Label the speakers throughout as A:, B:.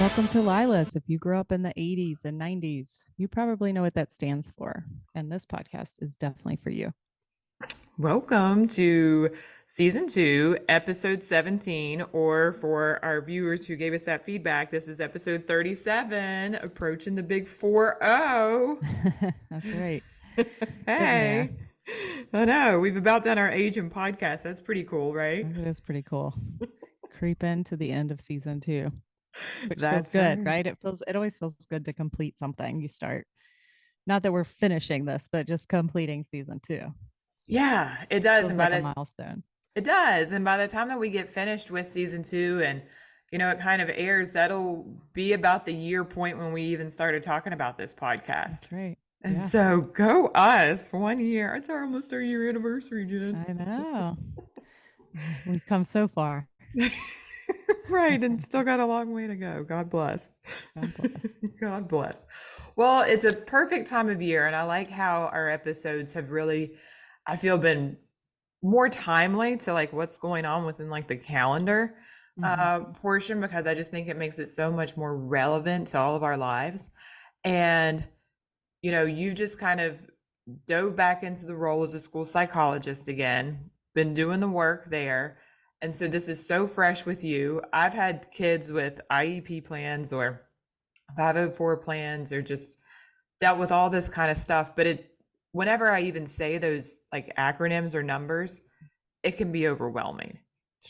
A: Welcome to LYLAS. If you grew up in the 80s and 90s, you probably know what that stands for. And this podcast is definitely for you.
B: Welcome to season 2, episode 17, or for our viewers who gave us that feedback, this is episode 37, approaching the big 4-0.
A: That's right. Getting there.
B: Hey, I know, we've about done our age in podcast. That's pretty cool,
A: I
B: right?
A: think that's pretty cool. Creep into the end of season 2, which feels
B: That's
A: good,
B: right.
A: right? It always feels good to complete something you start. Not that we're finishing this, but just completing season 2.
B: Yeah, it does.
A: Feels like a milestone.
B: It does. And by the time that we get finished with season 2 and it kind of airs, that'll be about the year point when we even started talking about this podcast.
A: That's right.
B: And
A: Yeah,
B: so go us, 1 year. It's almost our year anniversary, Jen.
A: I know. We've come so far.
B: Right, and still got a long way to go. God bless.
A: God bless.
B: God bless. Well, it's a perfect time of year, and I like how our episodes have really, I feel, been more timely to like what's going on within like the calendar
A: Hmm.
B: portion, because I just think it makes it so much more relevant to all of our lives. And you just kind of dove back into the role as a school psychologist again, been doing the work there. And so this is so fresh with you. I've had kids with IEP plans or 504 plans or just dealt with all this kind of stuff. But whenever I even say those like acronyms or numbers, it can be overwhelming.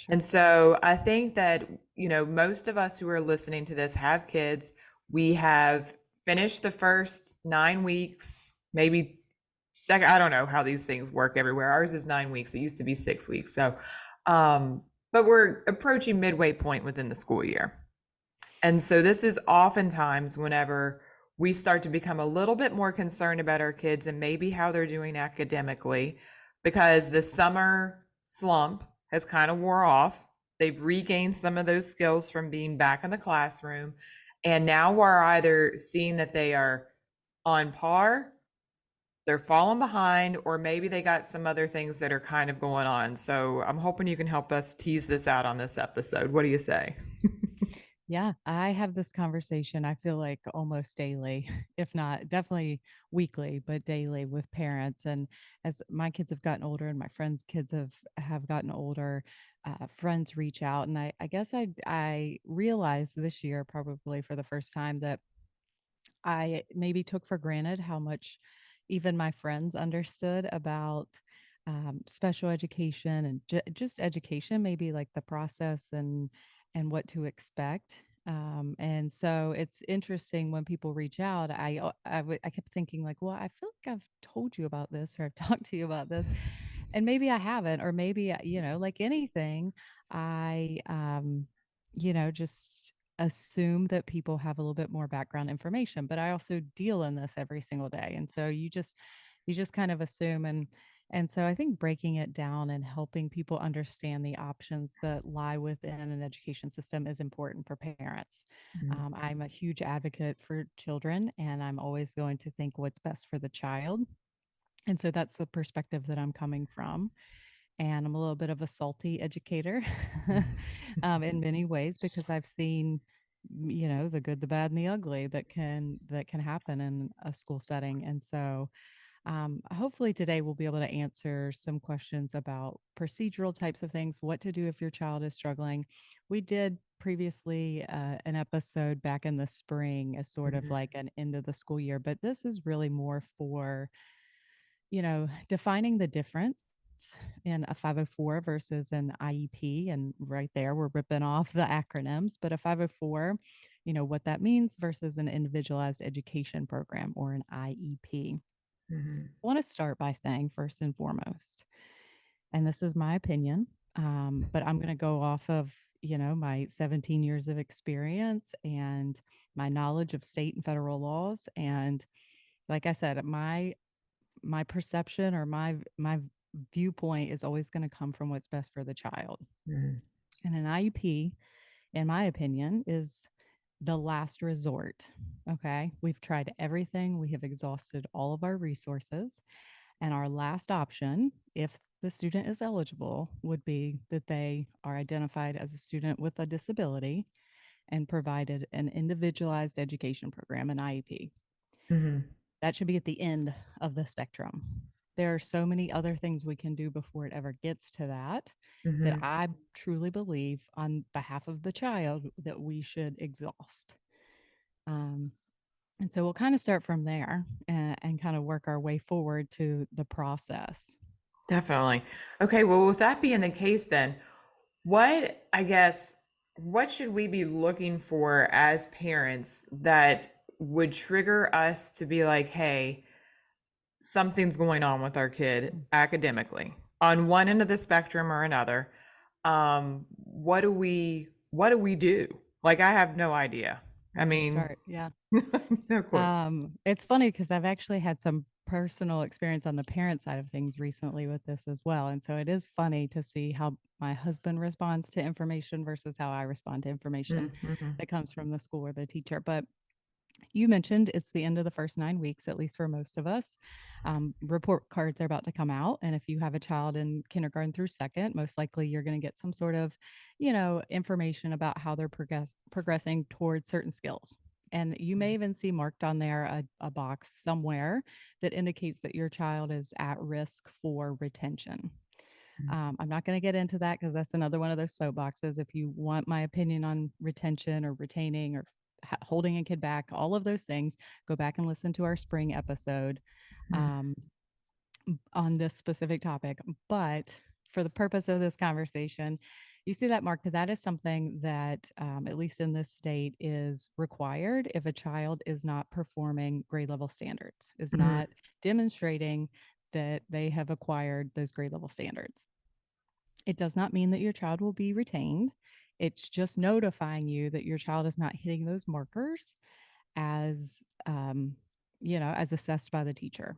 B: And
A: Sure.
B: so I think that, most of us who are listening to this have kids. We have finished the first 9 weeks, maybe second. I don't know how these things work everywhere. Ours is 9 weeks. It used to be 6 weeks. So, but we're approaching midway point within the school year. And so this is oftentimes whenever we start to become a little bit more concerned about our kids and maybe how they're doing academically, because the summer slump has kind of wore off. They've regained some of those skills from being back in the classroom. And now we're either seeing that they are on par, they're falling behind, or maybe they got some other things that are kind of going on. So I'm hoping you can help us tease this out on this episode. What do you say?
A: Yeah, I have this conversation, I feel like almost daily, if not definitely weekly, but daily with parents. And as my kids have gotten older and my friends' kids have gotten older, friends reach out. And I guess I realized this year, probably for the first time, that I maybe took for granted how much even my friends understood about special education and just education, maybe like the process and what to expect. And so it's interesting when people reach out. I kept thinking like, well, I feel like I've told you about this or I've talked to you about this, and maybe I haven't, or maybe like anything, I just assume that people have a little bit more background information, but I also deal in this every single day. And so you just kind of assume, and so I think breaking it down and helping people understand the options that lie within an education system is important for parents.
B: Mhm.
A: I'm a huge advocate for children, and I'm always going to think what's best for the child. And so that's the perspective that I'm coming from. And I'm a little bit of a salty educator in many ways because I've seen, the good, the bad, and the ugly that can happen in a school setting. And so hopefully today we'll be able to answer some questions about procedural types of things, what to do if your child is struggling. We did previously an episode back in the spring as sort of
B: Mhm.
A: like an end of the school year, but this is really more for defining the difference in a 504 versus an IEP. And right there, we're ripping off the acronyms, but a 504, what that means versus an individualized education program or an IEP.
B: Mhm.
A: I want to start by saying, first and foremost, and this is my opinion, but I'm going to go off of, my 17 years of experience and my knowledge of state and federal laws. And like I said, my perception or my viewpoint is always going to come from what's best for the child.
B: Mhm.
A: And an IEP, in my opinion, is the last resort. Okay. We've tried everything. We have exhausted all of our resources. And our last option, if the student is eligible, would be that they are identified as a student with a disability and provided an individualized education program, an IEP.
B: Mhm.
A: That should be at the end of the spectrum. There are so many other things we can do before it ever gets to that, that
B: Mhm.
A: I truly believe on behalf of the child that we should exhaust. Um, and so we'll kind of start from there and kind of work our way forward to the process.
B: Definitely. Okay, well, with that being the case, then, I guess, what should we be looking for as parents that would trigger us to be like, hey, something's going on with our kid academically on one end of the spectrum or another? What do we do? Like, I have no idea. I
A: Where to
B: mean,
A: start? Yeah.
B: no clue.
A: It's funny because I've actually had some personal experience on the parent side of things recently with this as well. And so it is funny to see how my husband responds to information versus how I respond to information
B: Mm-hmm.
A: that comes from the school or the teacher. But you mentioned it's the end of the first 9 weeks, at least for most of us. Report cards are about to come out. And if you have a child in kindergarten through second, most likely you're going to get some sort of, information about how they're progressing towards certain skills. And you may even see marked on there a box somewhere that indicates that your child is at risk for retention. I'm not going to get into that because that's another one of those soapboxes. If you want my opinion on retention or retaining or holding a kid back, all of those things, go back and listen to our spring episode um, on this specific topic. But for the purpose of this conversation, you see that mark, that is something that, at least in this state, is required if a child is not performing grade level standards, is
B: Mm-hmm.
A: not demonstrating that they have acquired those grade level standards. It does not mean that your child will be retained. It's just notifying you that your child is not hitting those markers as, as assessed by the teacher.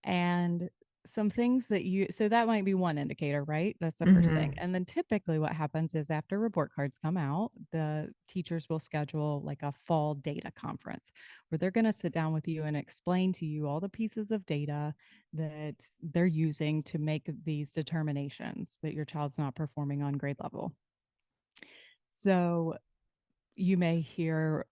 A: And some things that so that might be one indicator, right? That's the first thing.
B: Mm-hmm.
A: And then typically what happens is after report cards come out, the teachers will schedule like a fall data conference where they're going to sit down with you and explain to you all the pieces of data that they're using to make these determinations that your child's not performing on grade level. So you may hear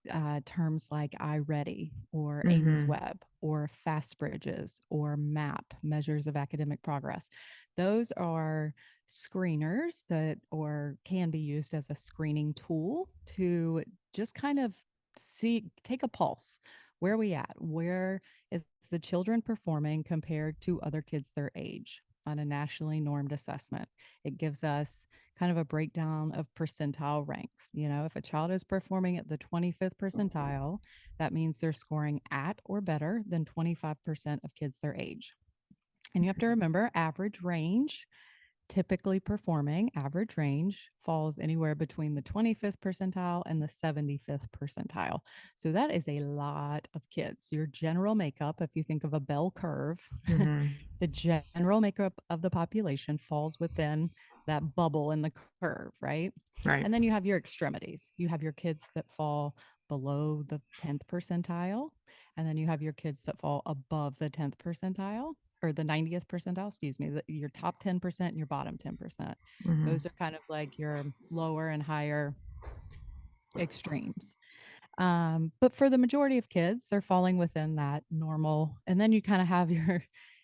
A: terms like iReady or Ames
B: Mm-hmm.
A: Web or Fast Bridges or MAP, measures of academic progress. Those are screeners that or can be used as a screening tool to just kind of take a pulse. Where are we at? Where is the children performing compared to other kids their age on a nationally normed assessment? It gives us kind of a breakdown of percentile ranks. If a child is performing at the 25th percentile, that means they're scoring at or better than 25% of kids their age. And you have to remember average range, typically performing average range falls anywhere between the 25th percentile and the 75th percentile. So that is a lot of kids. Your general makeup, if you think of a bell curve,
B: Mm-hmm.
A: the general makeup of the population falls within that bubble in the curve, right?
B: Right.
A: And then you have your extremities. You have your kids that fall below the 10th percentile, and then you have your kids that fall above the 10th percentile or the 90th percentile, excuse me, your top 10% and your bottom 10%.
B: Mm-hmm.
A: Those are kind of like your lower and higher extremes. But for the majority of kids, they're falling within that normal. And then you kind of have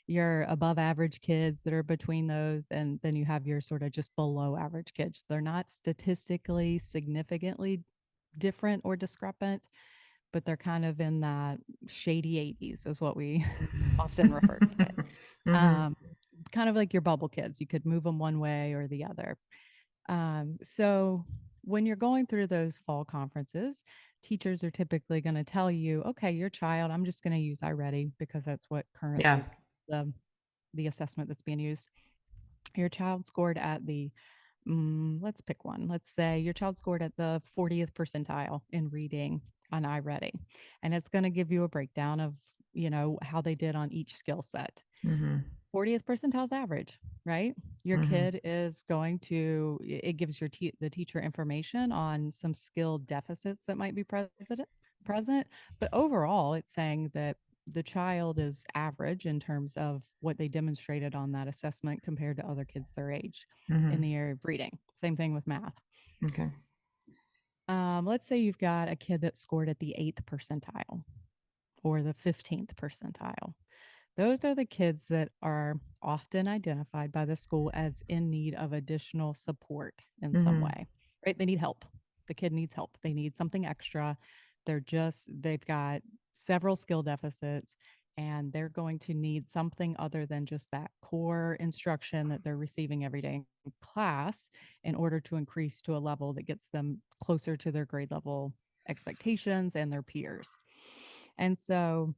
A: your above average kids that are between those, and then you have your sort of just below average kids. They're not statistically significantly different or discrepant, but they're kind of in that shady 80s is what we often refer to it.
B: Mm-hmm.
A: Um, Kind of like your bubble kids. You could move them one way or the other. So when you're going through those fall conferences, teachers are typically going to tell you, okay, your child, I'm just going to use iReady because that's what currently
B: Yeah.
A: is the assessment that's being used. Your child scored at the let's pick one. Let's say your child scored at the 40th percentile in reading on iReady, and it's going to give you a breakdown of how they did on each skill set.
B: Mm-hmm.
A: 40th percentile is average, right? Your
B: Mm-hmm.
A: kid is going to, it gives the teacher information on some skill deficits that might be present. But overall, it's saying that the child is average in terms of what they demonstrated on that assessment compared to other kids their age in
B: Mm-hmm.
A: the area of reading. Same thing with math.
B: Okay.
A: Let's say you've got a kid that scored at the 8th percentile or the 15th percentile. Those are the kids that are often identified by the school as in need of additional support in some
B: Mm-hmm.
A: way, right? They need help. The kid needs help. They need something extra. They've got several skill deficits and they're going to need something other than just that core instruction that they're receiving every day in class in order to increase to a level that gets them closer to their grade level expectations and their peers. And so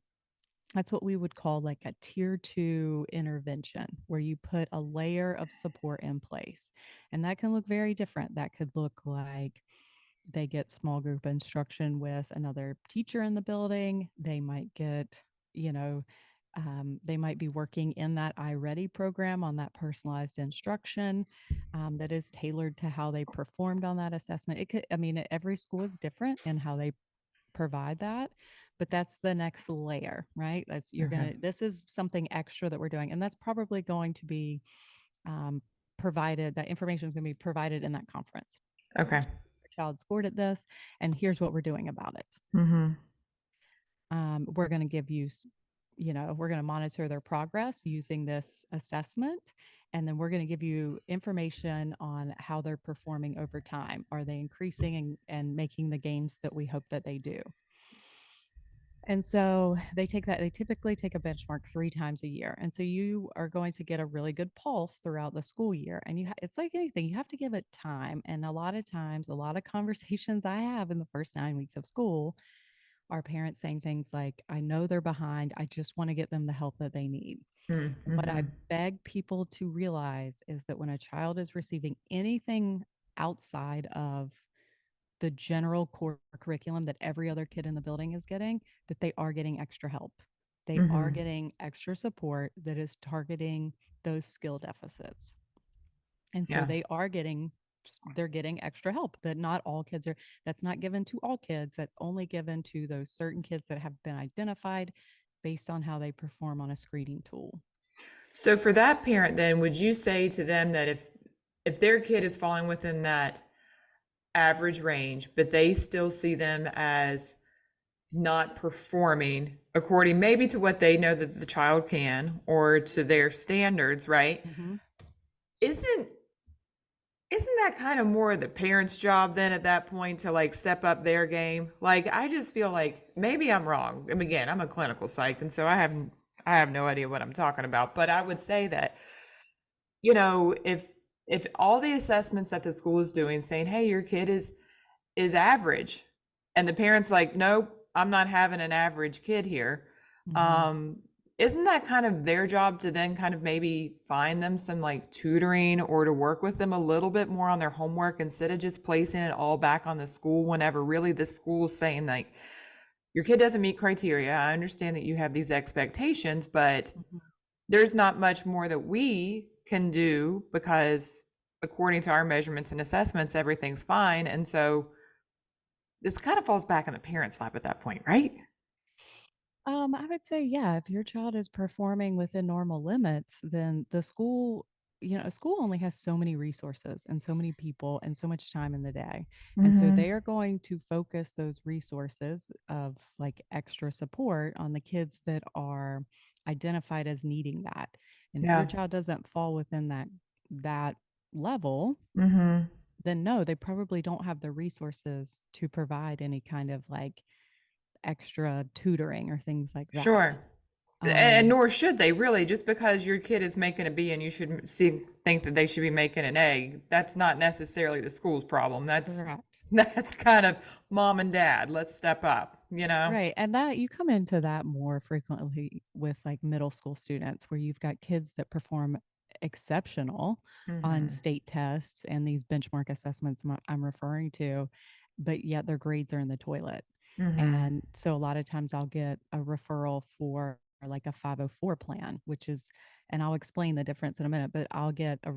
A: that's what we would call like a tier two intervention, where you put a layer of support in place. And that can look very different. That could look like they get small group instruction with another teacher in the building. They might get, you know, they might be working in that iReady program on that personalized instruction that is tailored to how they performed on that assessment. It could, I mean, every school is different in how they provide that, but that's the next layer, right? That's you're
B: Okay.
A: gonna this is something extra that we're doing, and that's probably going to be um, provided. That information is going to be provided in that conference.
B: Okay.
A: Your child scored at this, and here's what we're doing about it.
B: Mm-hmm.
A: We're going to give you, we're going to monitor their progress using this assessment. And then we're going to give you information on how they're performing over time. Are they increasing and making the gains that we hope that they do? And so they typically take a benchmark 3 times a year. And so you are going to get a really good pulse throughout the school year. And it's like anything, you have to give it time. And a lot of times, a lot of conversations I have in the first 9 weeks of school are parents saying things like, I know they're behind. I just want to get them the help that they need. What I
B: Mm-hmm.
A: beg people to realize is that when a child is receiving anything outside of the general core curriculum that every other kid in the building is getting, that they are getting extra help. They are
B: Mm-hmm.
A: getting extra support that is targeting those skill deficits. And so
B: Yeah.
A: they're getting extra help that not all kids are that's not given to all kids. That's only given to those certain kids that have been identified based on how they perform on a screening tool.
B: So for that parent, then, would you say to them that if their kid is falling within that average range, but they still see them as not performing according maybe to what they know that the child can or to their standards, right?
A: Mm-hmm.
B: Isn't isn't that kind of more the parents' job then at that point to like step up their game? Like I just feel like maybe I'm wrong. And again, I'm a clinical psych and so I have no idea what I'm talking about, but I would say that if all the assessments that the school is doing saying, "Hey, your kid is average," and the parents like, "Nope, I'm not having an average kid here."
A: Mm-hmm.
B: Um, isn't that kind of their job to then kind of maybe find them some like tutoring or to work with them a little bit more on their homework instead of just placing it all back on the school whenever really the school's saying like your kid doesn't meet criteria. I understand that you have these expectations, but
A: Mm-hmm.
B: there's not much more that we can do because according to our measurements and assessments, everything's fine. And so this kind of falls back in the parents' lap at that point, right?
A: I would say, yeah, if your child is performing within normal limits, then the school, a school only has so many resources and so many people and so much time in the day. And so
B: Mm-hmm.
A: they are going to focus those resources of like extra support on the kids that are identified as needing that. And if your
B: Yeah.
A: child doesn't fall within that level,
B: Mm-hmm.
A: then no, they probably don't have the resources to provide any kind of like extra tutoring or things like that.
B: Sure. And
A: Um,
B: nor should they really, just because your kid is making a B and you should think that they should be making an A. That's not necessarily the school's problem. That's
A: Correct.
B: that's kind of mom and dad. Let's step up, you know?
A: Right. And that you come into that more frequently with like middle school students where you've got kids that perform exceptional on
B: Mm-hmm.
A: state tests and these benchmark assessments I'm referring to, but yet their grades are in the toilet.
B: Mm-hmm.
A: And so a lot of times I'll get a referral for like a 504 plan, which is, and I'll explain the difference in a minute, but I'll get a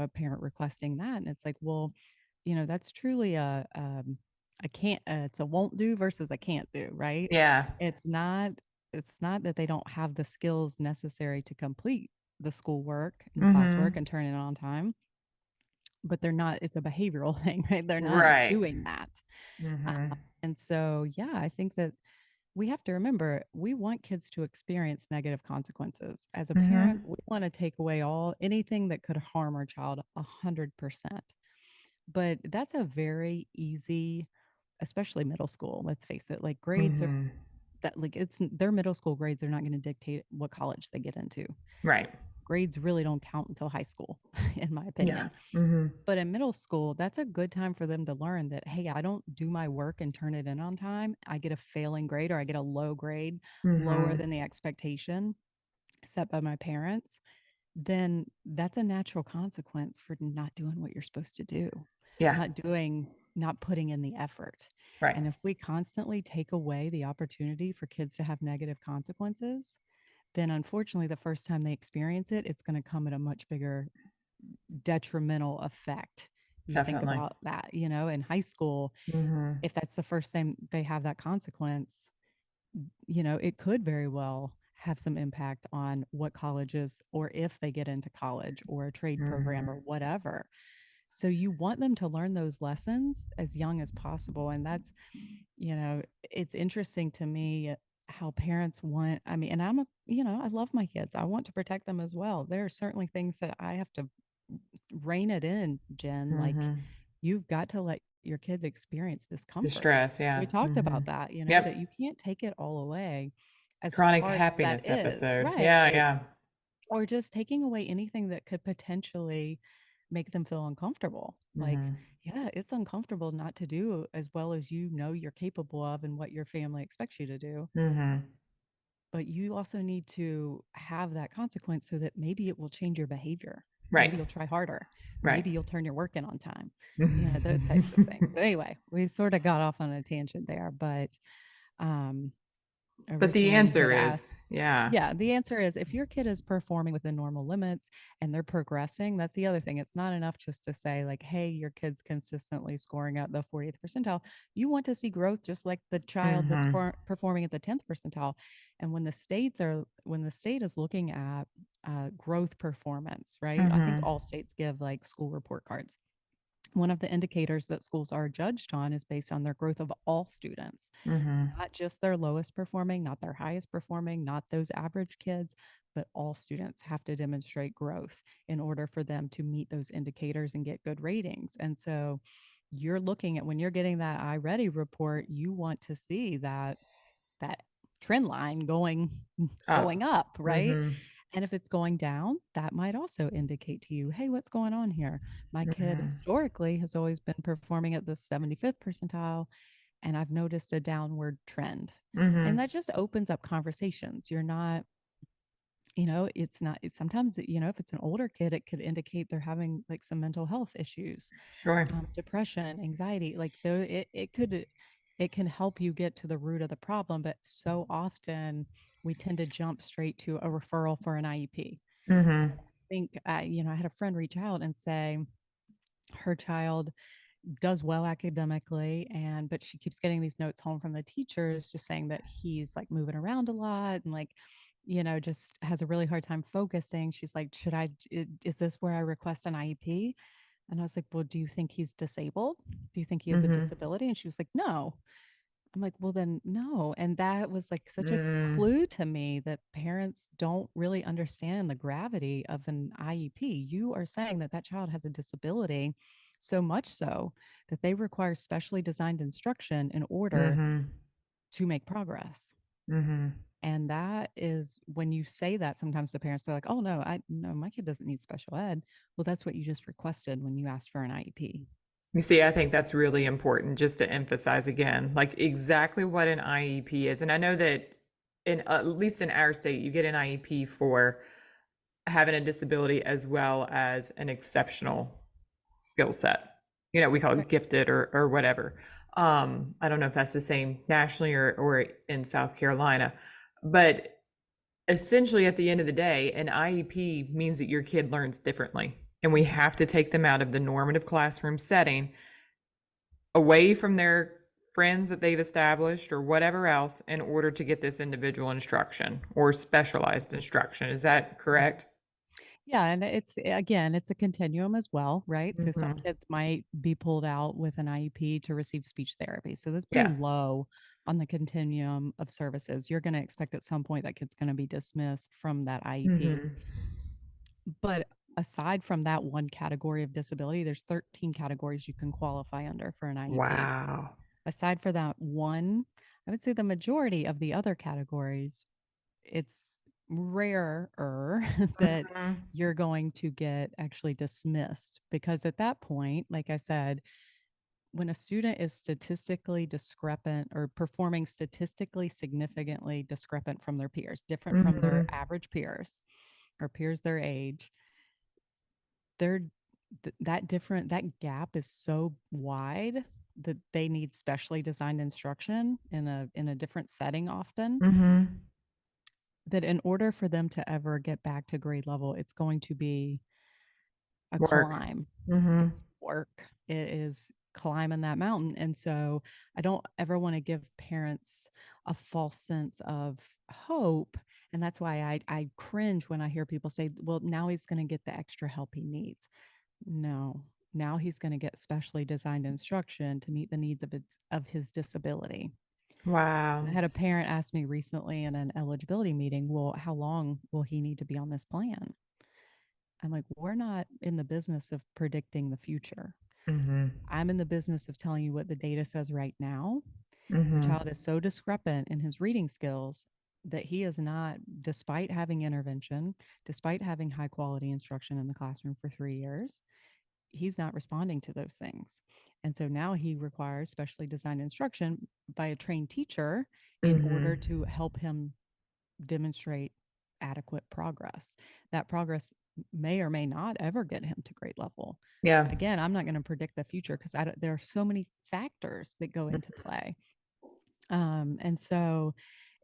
A: parent requesting that. And it's like, well, that's truly a can't it's a won't do versus a can't do, right?
B: Yeah.
A: It's not it's not that they don't have the skills necessary to complete the schoolwork and the classwork
B: Mm-hmm.
A: and turn it on time, but they're not it's a behavioral thing, right? They're not
B: Right.
A: doing that.
B: Mm-hmm.
A: And so, yeah, I think that we have to remember we want kids to experience negative consequences. As a parent,
B: Mm-hmm.
A: we want to take away all anything that could harm our child 100%. But that's a very easy, especially middle school. Let's face it, like grades are
B: Mm-hmm.
A: that like it's their middle school grades are not going to dictate what college they get into.
B: Right.
A: Grades really don't count until high school, in my
B: Yeah.
A: opinion.
B: Mm-hmm.
A: But in middle school, that's a good time for them to learn that, hey, I don't do my work and turn it in on time. I get a failing grade or I get a low grade, lower
B: Mm-hmm.
A: than the expectation set by my parents. Then that's a natural consequence for not doing what you're supposed to do,
B: Yeah.
A: not doing, not putting in the effort.
B: Right.
A: And if we constantly take away the opportunity for kids to have negative consequences, then unfortunately, the first time they experience it, it's going to come at a much bigger detrimental effect. You think
B: Definitely.
A: about that, in high school,
B: Mm-hmm.
A: if that's the first time they have that consequence, it could very well have some impact on what colleges or if they get into college or a trade program
B: Mm-hmm.
A: or whatever. So you want them to learn those lessons as young as possible. And that's, it's interesting to me how parents want, I mean, and I love my kids. I want to protect them as well. There are certainly things that I have to rein it in, Jen. Like,
B: Mm-hmm.
A: you've got to let your kids experience discomfort.
B: Distress. Yeah.
A: We talked
B: Mm-hmm.
A: about that, that you
B: Yep.
A: can't take it all away, as
B: Chronic
A: hard as that
B: happiness
A: is.
B: episode. Yeah.
A: Right.
B: Yeah.
A: Or just taking away anything that could potentially make them feel uncomfortable. Like,
B: Mm-hmm.
A: yeah, it's uncomfortable not to do as well as you're capable of and what your family expects you to do.
B: Mm-hmm.
A: But you also need to have that consequence so that maybe it will change your behavior.
B: Right.
A: Maybe you'll try harder.
B: Right.
A: Maybe you'll turn your work in on time. Those types of things. So anyway, we sort of got off on a tangent there, but um
B: But the
A: originally you
B: answer
A: had asked.
B: is, yeah.
A: Yeah, the answer is if your kid is performing within normal limits and they're progressing, that's the other thing. It's not enough just to say, like, hey, your kid's consistently scoring at the 40th percentile. You want to see growth just like the child that's
B: Mm-hmm.
A: performing at the 10th percentile. And when the state is looking at growth performance, right? I think
B: Mm-hmm.
A: all states give like school report cards. One of the indicators that schools are judged on is based on their growth of all students,
B: Mm-hmm.
A: not just their lowest performing, not their highest performing, not those average kids, but all students have to demonstrate growth in order for them to meet those indicators and get good ratings. And so you're looking at when you're getting that iReady report, you want to see that trend line going
B: Up.
A: up, right?
B: Mm-hmm.
A: And if it's going down, that might also indicate to you, hey, what's going on here? My kid
B: Mm-hmm.
A: historically has always been performing at the 75th percentile, and I've noticed a downward trend. And
B: Mm-hmm.
A: that just opens up conversations. You're not, it's not, it's sometimes, if it's an older kid, it could indicate they're having like some mental health issues,
B: Sure.
A: depression, anxiety, like it can help you get to the root of the problem. But so often we tend to jump straight to a referral for an IEP.
B: Mm-hmm.
A: And I think, I had a friend reach out and say her child does well academically, but she keeps getting these notes home from the teachers just saying that he's like moving around a lot and like, just has a really hard time focusing. She's like, is this where I request an IEP? And I was like, well, do you think he's disabled? Do you think he has a
B: Mm-hmm.
A: disability? And she was like, no. I'm like, well, then no. And that was like such a
B: Mm.
A: clue to me that parents don't really understand the gravity of an IEP. You are saying that that child has a disability, so much so that they require specially designed instruction in order
B: Mm-hmm.
A: to make progress.
B: Mm-hmm.
A: And that is when you say that sometimes to parents, they're like, oh, no, no, my kid doesn't need special ed. Well, that's what you just requested when you asked for an IEP.
B: You see, I think that's really important just to emphasize again, like exactly what an IEP is. And I know that at least in our state, you get an IEP for having a disability as well as an exceptional skill set. We call it
A: Right.
B: gifted or whatever. I don't know if that's the same nationally or in South Carolina, but essentially at the end of the day, an IEP means that your kid learns differently. And we
A: Mhm.
B: have to take them out of the normative classroom setting away from their friends that they've established or whatever else in order to get this individual instruction or specialized instruction. Is that
A: Mhm.
B: correct?
A: Yeah, and it's again, it's a continuum as well, right? So some
B: Mhm.
A: kids might be pulled out with an IEP to receive speech therapy. So that's pretty
B: Yeah.
A: low on the continuum of services. You're going to expect at some point that kid's going to be dismissed from that IEP.
B: Mhm.
A: But aside from that one category of disability, there's 13 categories you can qualify under for an IEP.
B: Wow.
A: Aside for that one, I would say the majority of the other categories, it's rarer that
B: Mhm.
A: you're going to get actually dismissed because at that point, like I said, when a student is statistically discrepant or performing statistically significantly discrepant from their peers, different from their
B: Mhm.
A: average peers or peers their age, they're that different that gap is so wide that they need specially designed instruction in a different setting often,
B: Mhm.
A: that in order for them to ever get back to grade level, it's going to be a
B: Work.
A: climb.
B: Mhm.
A: It's work. It is climbing that mountain. And so I don't ever want to give parents a false sense of hope. And that's why I cringe when I hear people say, well, now he's going to get the extra help he needs. No, now he's going to get specially designed instruction to meet the needs of his disability. I
B: Wow.
A: had a parent ask me recently in an eligibility meeting, well, how long will he need to be on this plan? I'm like, we're not in the business of predicting the future.
B: Mhm.
A: I'm in the business of telling you what the data says right now. Your child
B: Mhm.
A: is so discrepant in his reading skills that he is not, despite having intervention, despite having high quality instruction in the classroom for 3 years, he's not responding to those things. And so now he requires specially designed instruction by a trained teacher in order
B: Mhm.
A: to help him demonstrate adequate progress. That progress may or may not ever get him to grade level.
B: Yeah.
A: Again, I'm not going to predict the future because there are so many factors that go into play. And so,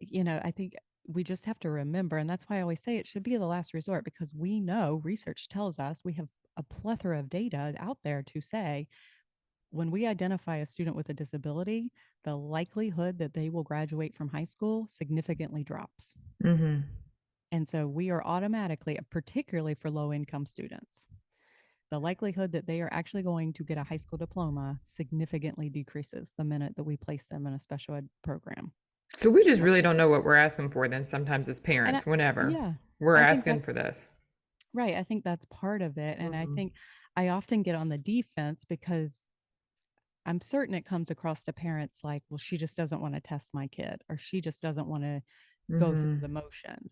A: I think we just have to remember, and that's why I always say it should be the last resort because we know research tells us we have a plethora of data out there to say when we identify a student with a disability, the likelihood that they will graduate from high school significantly drops.
B: Mhm.
A: And so we are automatically, particularly for low income students, the likelihood that they are actually going to get a high school diploma significantly decreases the minute that we place them in a special ed program.
B: So we just
A: Like,
B: really don't know what we're asking for then sometimes as
A: and I,
B: parents whenever
A: yeah,
B: we're
A: I think
B: asking
A: that's
B: for this.
A: right. I think that's part of it. And I
B: Mhm.
A: think I often get on the defense because I'm certain it comes across to parents like, well, she just doesn't want to test my kid or she just doesn't want to go through the
B: Mhm.
A: motions.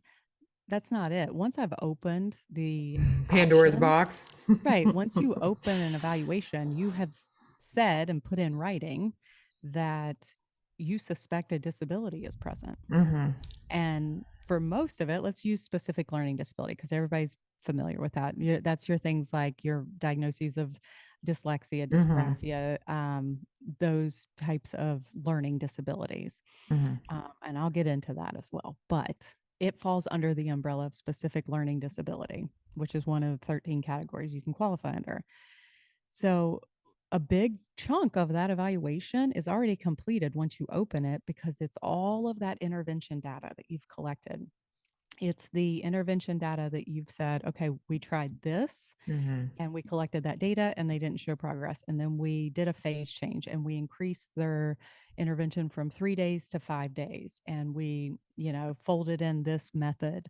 A: That's not it. Once I've opened the
B: Pandora's
A: option,
B: box.
A: right, once you open an evaluation, you have said and put in writing that you suspect a disability is present.
B: Mhm.
A: And for most of it, let's use specific learning disability because everybody's familiar with that. That's your things like your diagnoses of dyslexia,
B: Mhm.
A: dysgraphia, those types of learning disabilities.
B: Mhm.
A: And I'll get into that as well. But it falls under the umbrella of specific learning disability, which is one of 13 categories you can qualify under. So a big chunk of that evaluation is already completed once you open it because it's all of that intervention data that you've collected. It's the intervention data that you've said, okay, we tried this
B: Mhm.
A: and we collected that data and they didn't show progress. And then we did a phase change and we increased their intervention from 3 days to 5 days. And we, folded in this method.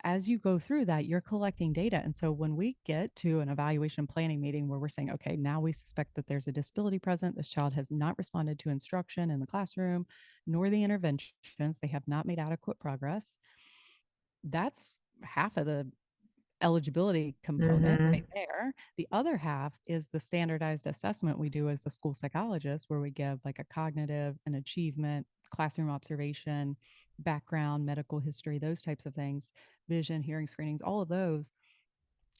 A: As you go through that, you're collecting data. And so when we get to an evaluation planning meeting where we're saying, okay, now we suspect that there's a disability present, this child has not responded to instruction in the classroom, nor the interventions, they have not made adequate progress. That's half of the eligibility component right
B: Mhm.
A: there. The other half is the standardized assessment we do as a school psychologist, where we give like a cognitive and achievement, classroom observation, background, medical history, those types of things, vision, hearing screenings, all of those.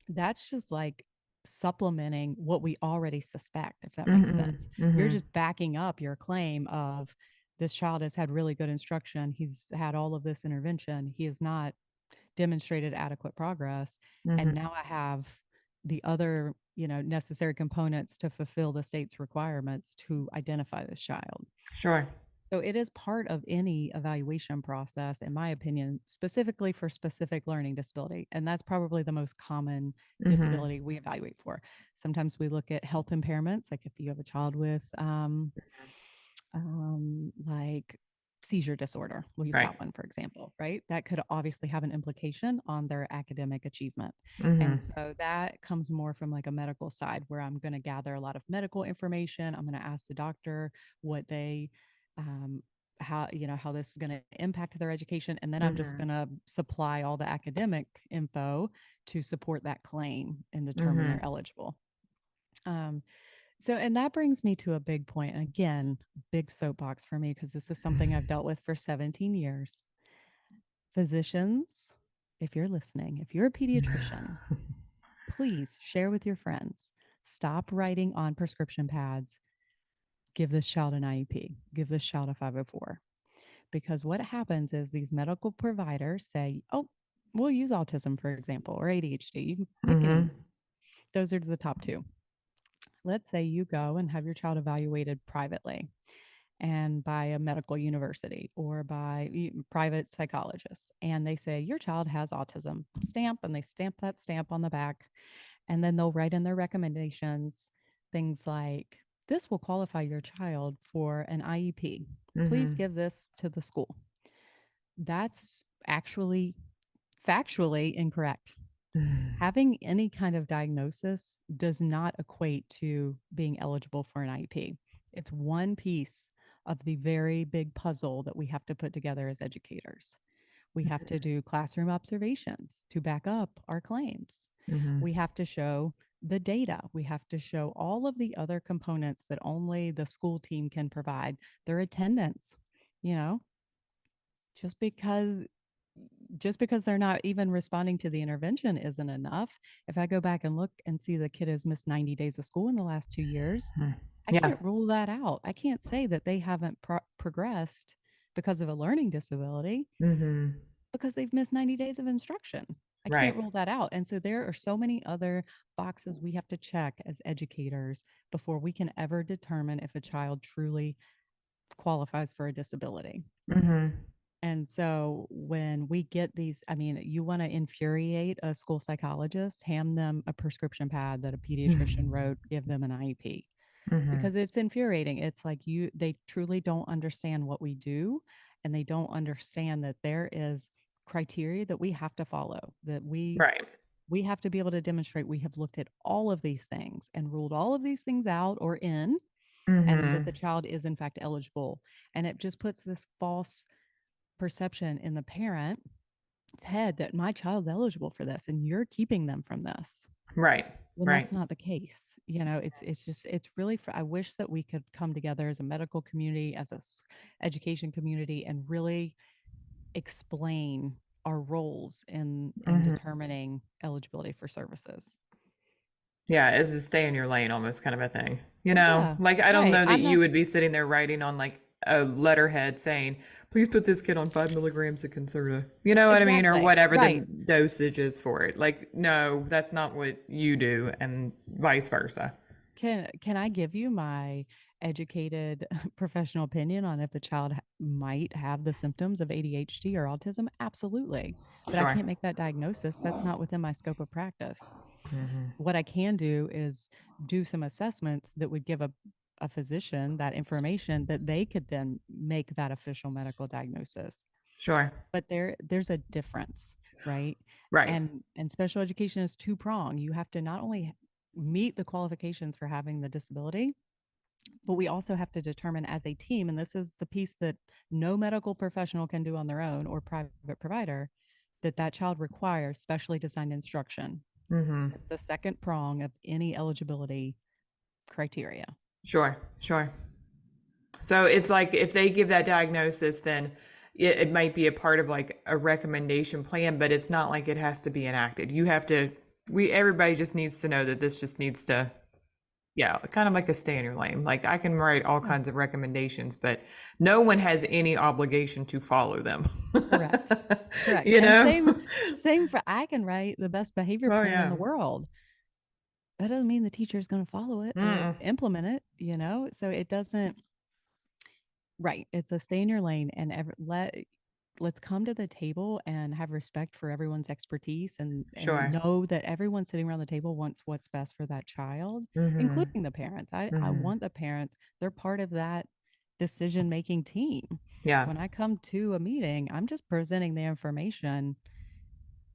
A: That's just like supplementing what we already suspect, if that makes
B: Mhm.
A: sense. You're
B: Mhm.
A: just backing up your claim of this child has had really good instruction. He's had all of this intervention. He has not demonstrated adequate progress. And
B: Mhm.
A: now I have the other, necessary components to fulfill the state's requirements to identify this child.
B: Sure.
A: So it is part of any evaluation process, in my opinion, specifically for specific learning disability. And that's probably the most common
B: Mhm.
A: disability we evaluate for. Sometimes we look at health impairments, like if you have a child with like seizure disorder. We'll use
B: Right.
A: that one, for example, right? That could obviously have an implication on their academic achievement. And
B: Mhm.
A: so that comes more from like a medical side where I'm going to gather a lot of medical information. I'm going to ask the doctor what they, um, how how this is going to impact their education, and then I'm just
B: Mhm.
A: going to supply all the academic info to support that claim and determine they're
B: Mhm.
A: eligible. um, so, and that brings me to a big point. And again, big soapbox for me because this is something I've dealt with for 17 years. Physicians, if you're listening, if you're a pediatrician, please share with your friends. Stop writing on prescription pads, give this child an IEP, give this child a 504. Because what happens is these medical providers say, oh, we'll use autism, for example, or ADHD. You can pick any.
B: Mhm.
A: Those are the top two. Let's say you go and have your child evaluated privately and by a medical university or by private psychologist. And they say, your child has autism, stamp, and they stamp that stamp on the back. And then they'll write in their recommendations things like, this will qualify your child for an IEP. Please
B: Mhm.
A: give this to the school. That's actually factually incorrect. Having any kind of diagnosis does not equate to being eligible for an IEP. It's one piece of the very big puzzle that we have to put together as educators. We have to do classroom observations to back up our claims.
B: Mhm.
A: We have to show the data. We have to show all of the other components that only the school team can provide, their attendance. You know, just because just because they're not even responding to the intervention isn't enough. If I go back and look and see the kid has missed 90 days of school in the last 2 years,
B: Mhm.
A: I
B: Yeah.
A: can't rule that out. I can't say that they haven't progressed because of a learning disability
B: Mhm.
A: because they've missed 90 days of instruction. I can't
B: Right.
A: rule that out. And so there are so many other boxes we have to check as educators before we can ever determine if a child truly qualifies for a disability.
B: Mhm.
A: And so when we get these, I mean, you want to infuriate a school psychologist, hand them a prescription pad that a pediatrician wrote, give them an IEP
B: Mhm.
A: because it's infuriating. It's like they truly don't understand what we do and they don't understand that there is criteria that we have to follow, that
B: Right.
A: we have to be able to demonstrate we have looked at all of these things and ruled all of these things out or in, and that the
B: Mhm.
A: child is in fact eligible. And it just puts this false perception in the parent's head that my child's eligible for this and you're keeping them from this
B: Right.
A: when
B: Right.
A: that's not the case. It's just it's really I wish that we could come together as a medical community, as a education community, and really explain our roles in
B: Mhm.
A: determining eligibility for services.
B: Yeah, is a stay in your lane almost kind of a thing.
A: Yeah,
B: Like I don't
A: right.
B: know that
A: I'm
B: you
A: not
B: would be sitting there writing on like a letterhead saying, please put this kid on 5 milligrams of Concerta. You know what I mean? Or
A: exactly
B: whatever the
A: right.
B: dosage is for it. Like, no, that's not what you do, and vice versa.
A: Can I give you my educated professional opinion on if a child might have the symptoms of ADHD or autism? Absolutely. But I
B: Sure.
A: can't make that diagnosis. That's not within my scope of practice.
B: Hmm.
A: What I can do is do some assessments that would give a physician that information that they could then make that official medical diagnosis.
B: Sure.
A: But there's a difference, right?
B: Right.
A: And special education is two prong. You have to not only meet the qualifications for having the disability, but we also have to determine as a team, and this is the piece that no medical professional can do on their own or private provider, that that child requires specially designed instruction.
B: Hmm.
A: It's the second prong of any eligibility criteria.
B: Sure. Sure. So it's like if they give that diagnosis, then it might be a part of like a recommendation plan, but it's not like it has to be enacted. You have to, everybody just needs to know that this just needs to, yeah, kind of like a stay in your lane. Like I can write all
A: Yeah,
B: kinds of recommendations, but no one has any obligation to follow them.
A: correct. Correct.
B: You
A: And
B: know?
A: same for I can write the best behavior
B: Oh,
A: plan in
B: yeah.
A: the world. That doesn't mean the teacher is going to follow it or
B: Mm-mm.
A: implement it, So it doesn't Right. It's a stay in your lane and let's come to the table and have respect for everyone's expertise and
B: Sure.
A: know that everyone sitting around the table wants what's best for that child,
B: Mhm.
A: including the parents. I
B: Mhm.
A: want the parents, they're part of that decision making team.
B: Yeah.
A: When I come to a meeting, I'm just presenting the information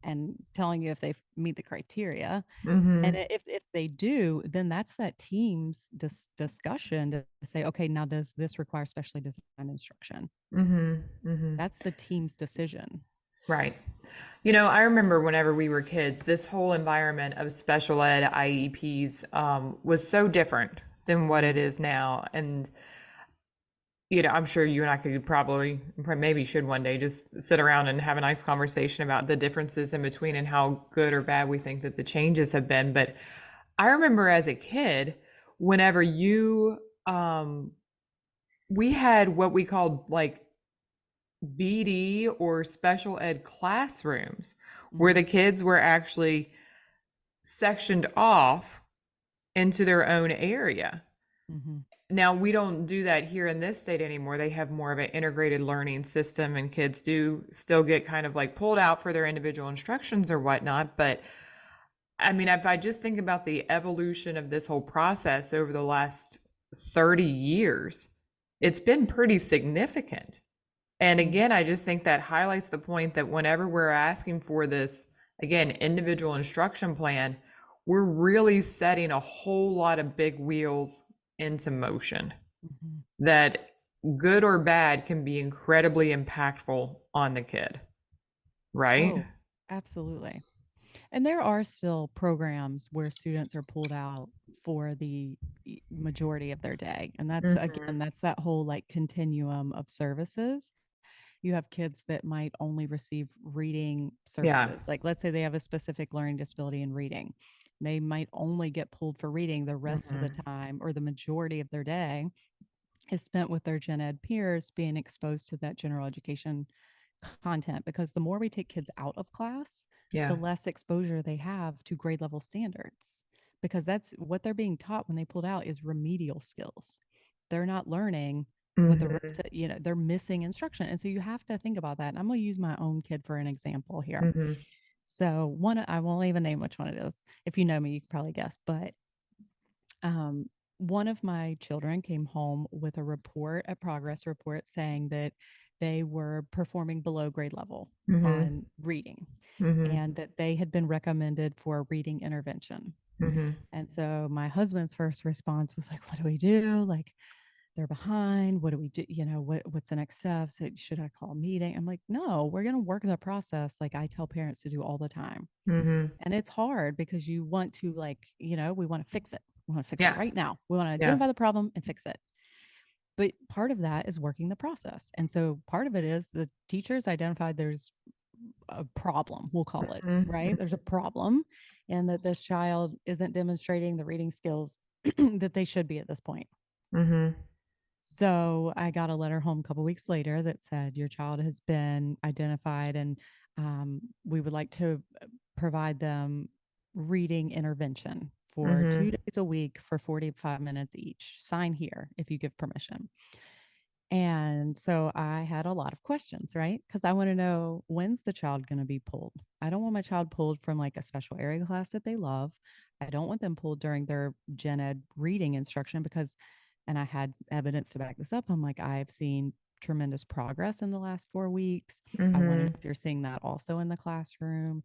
A: and telling you if they meet the criteria. And
B: Mhm.
A: if they do, then that's that team's discussion to say, okay, now does this require specially designed instruction?
B: Mhm. Mhm.
A: That's the team's decision.
B: Right. You know, I remember whenever we were kids, this whole environment of special ed IEPs was so different than what it
A: Mm,
B: is now. And, I'm sure you and I could probably, maybe should one day just sit around and have a nice conversation about the differences in between and how good or bad we think that the changes have been. But I remember as a kid, whenever we had what we called like BD or special ed classrooms where the
A: mhm,
B: kids were actually sectioned off into their own area.
A: mhm,
B: Now, we don't do that here in this state anymore. They have more of an integrated learning system, and kids do still get kind of like pulled out for their individual instructions or whatnot. But I mean, if I just think about the evolution of this whole process over the last 30 years, it's been pretty significant. And
A: mhm,
B: again, I just think that highlights the point that whenever we're asking for this, again, individual instruction plan, we're really setting a whole lot of big wheels into motion
A: mhm.
B: that, good or bad, can be incredibly impactful on the kid, right?
A: Oh, absolutely. And there are still programs where students are pulled out for the majority of their day. And that's
B: Mm-hmm.
A: again, that's that whole like continuum of services. You have kids that might only receive reading
B: Yeah.
A: services. Like, let's say they have a specific learning disability in reading. They might only get pulled for reading the rest of the
B: Mm-hmm.
A: time or the majority of their day is spent with their gen ed peers being exposed to that general education content because the more we take kids out of class,
B: Yeah.
A: the less exposure they have to grade level standards because that's what they're being taught when they pulled out is remedial skills. They're not learning what the
B: Mm-hmm.
A: rest of, they're missing instruction. And so you have to think about that. And I'm going to use my own kid for an example here.
B: Mm-hmm.
A: So one, I won't even name which one it is. If you know me, you can probably guess, but um, one of my children came home with a report, a progress report saying that they were performing below grade level
B: Mm-hmm.
A: on reading
B: Mm-hmm.
A: and that they had been recommended for a reading intervention.
B: Mm-hmm.
A: And so my husband's first response was like, what do we do? Like, they're behind. What do we do? What's the next steps? Should I call a meeting? I'm like, no, we're going to work the process like I tell parents to do all the time.
B: Mm-hmm.
A: And it's hard because you want to like, we want to fix it. We want to fix it
B: Yeah.
A: right now. We want to
B: Yeah.
A: identify the problem and fix it. But part of that is working the process. And so part of it is the teachers identified there's a problem, we'll call it, right?
B: Mm-hmm.
A: There's a problem and that this child isn't demonstrating the reading skills that they should be at this point.
B: Mm-hmm.
A: So I got a letter home a couple weeks later that said your child has been identified and we would like to provide them reading intervention for
B: Mm-hmm.
A: 2 days a week for 45 minutes each. Sign here if you give permission. And so I had a lot of questions, right? Because I want to know when's the child going to be pulled? I don't want my child pulled from like a special area class that they love. I don't want them pulled during their gen ed reading instruction because, and I had evidence to back this up. I'm like, I've seen tremendous progress in the last 4 weeks. I want to know
B: Mm-hmm.
A: if you're seeing that also in the classroom.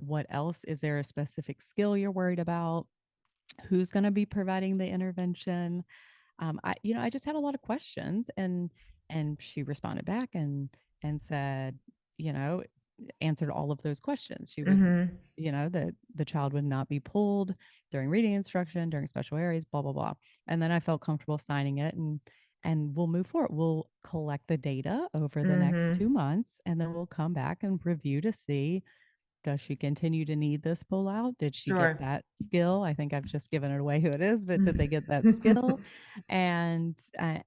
A: What else? Is there a specific skill you're worried about? Who's going to be providing the intervention? I just had a lot of questions and she responded back and said, you know, answered all of those questions. She would,
B: Mm-hmm.
A: that the child would not be pulled during reading instruction, during special areas, blah, blah, blah. And then I felt comfortable signing it and we'll move forward. We'll collect the data over the next
B: Mm-hmm.
A: 2 months and then we'll come back and review to see does she continue to need this pullout? Did she get
B: Sure.
A: that skill? I think I've just given it away who it is, but did they get that skill? And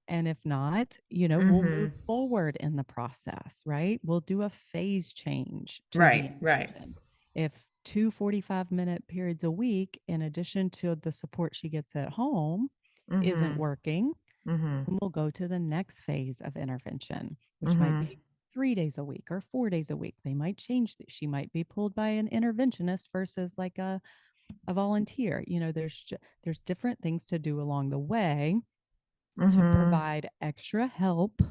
A: if not, we'll move
B: Mm-hmm.
A: forward in the process, right? We'll do a phase change to the
B: Right, right.
A: intervention. If 2 45-minute periods a week, in addition to the support she gets at home, isn't
B: Mm-hmm.
A: working,
B: Mhm.
A: Then we'll go to the next phase of intervention, which might
B: Mhm.
A: be 3 days a week or 4 days a week. They might change that. She might be pulled by an interventionist versus like a volunteer. There's different things to do along the way to
B: Mhm.
A: provide extra help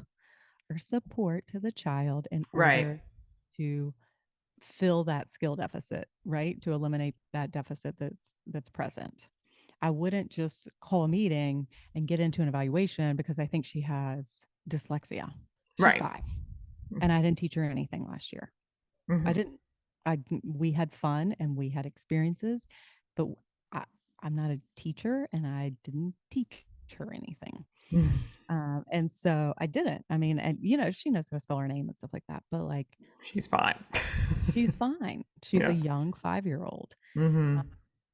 A: or support to the child in
B: Right.
A: order to fill that skill deficit, right? To eliminate that deficit that's present. I wouldn't just call a meeting and get into an evaluation because I think she has dyslexia. She's
B: Right.
A: 5 and I didn't teach her anything last year. I
B: Mhm.
A: didn't. I We had fun and we had experiences, but I, I'm not a teacher and I didn't teach her anything. And so I didn't. I mean, and she knows how to spell her name and stuff like that, but like
B: She's fine.
A: she's fine. She's a
B: Yeah.
A: young 5-year old.
B: Mhm.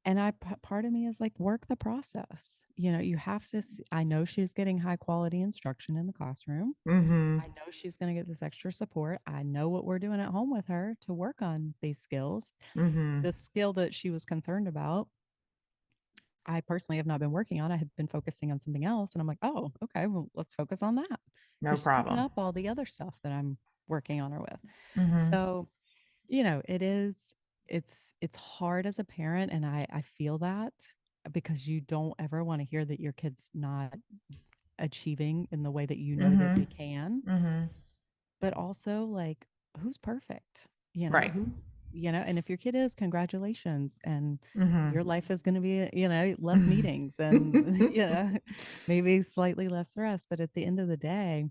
A: And part of me is like, work the process. You have to see, I know she's getting high quality instruction in the classroom.
B: Mhm.
A: I know she's going to get this extra support. I know what we're doing at home with her to work on these skills.
B: Mhm.
A: The skill that she was concerned about, I personally have not been working on. I have been focusing on something else. And I'm like, oh, okay, well, let's focus on that
B: No
A: because she's picking
B: problem.
A: up all the other stuff that I'm working on her with.
B: Mhm.
A: So, it's hard as a parent. And I feel that because you don't ever want to hear that your kid's not achieving in the way that you know that they
B: Mhm.
A: can,
B: Mhm.
A: but also like who's perfect,
B: Right.
A: and if your kid is, congratulations, and
B: Mhm.
A: your life is going to be less meetings and maybe slightly less stress, but at the end of the day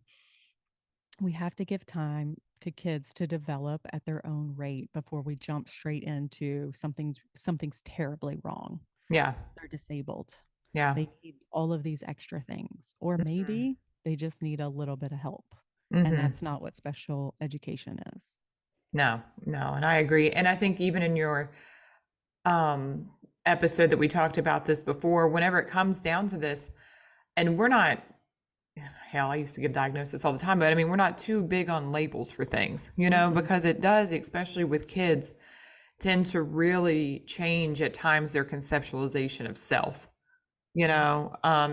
A: we have to give time to kids to develop at their own rate before we jump straight into something's terribly wrong.
B: Yeah.
A: They're disabled.
B: Yeah.
A: They need all of these extra things. Or
B: Mhm.
A: maybe they just need a little bit of help. And
B: Mhm.
A: that's not what special education is.
B: No, no, and I agree. And I think even in your um episode that we talked about this before, whenever it comes down to this, and we're not, hell, I used to give diagnosis all the time, but I mean, we're not too big on labels for things,
A: Mm-mm.
B: because it does, especially with kids, tend to really change at times their conceptualization of self,
A: Yeah.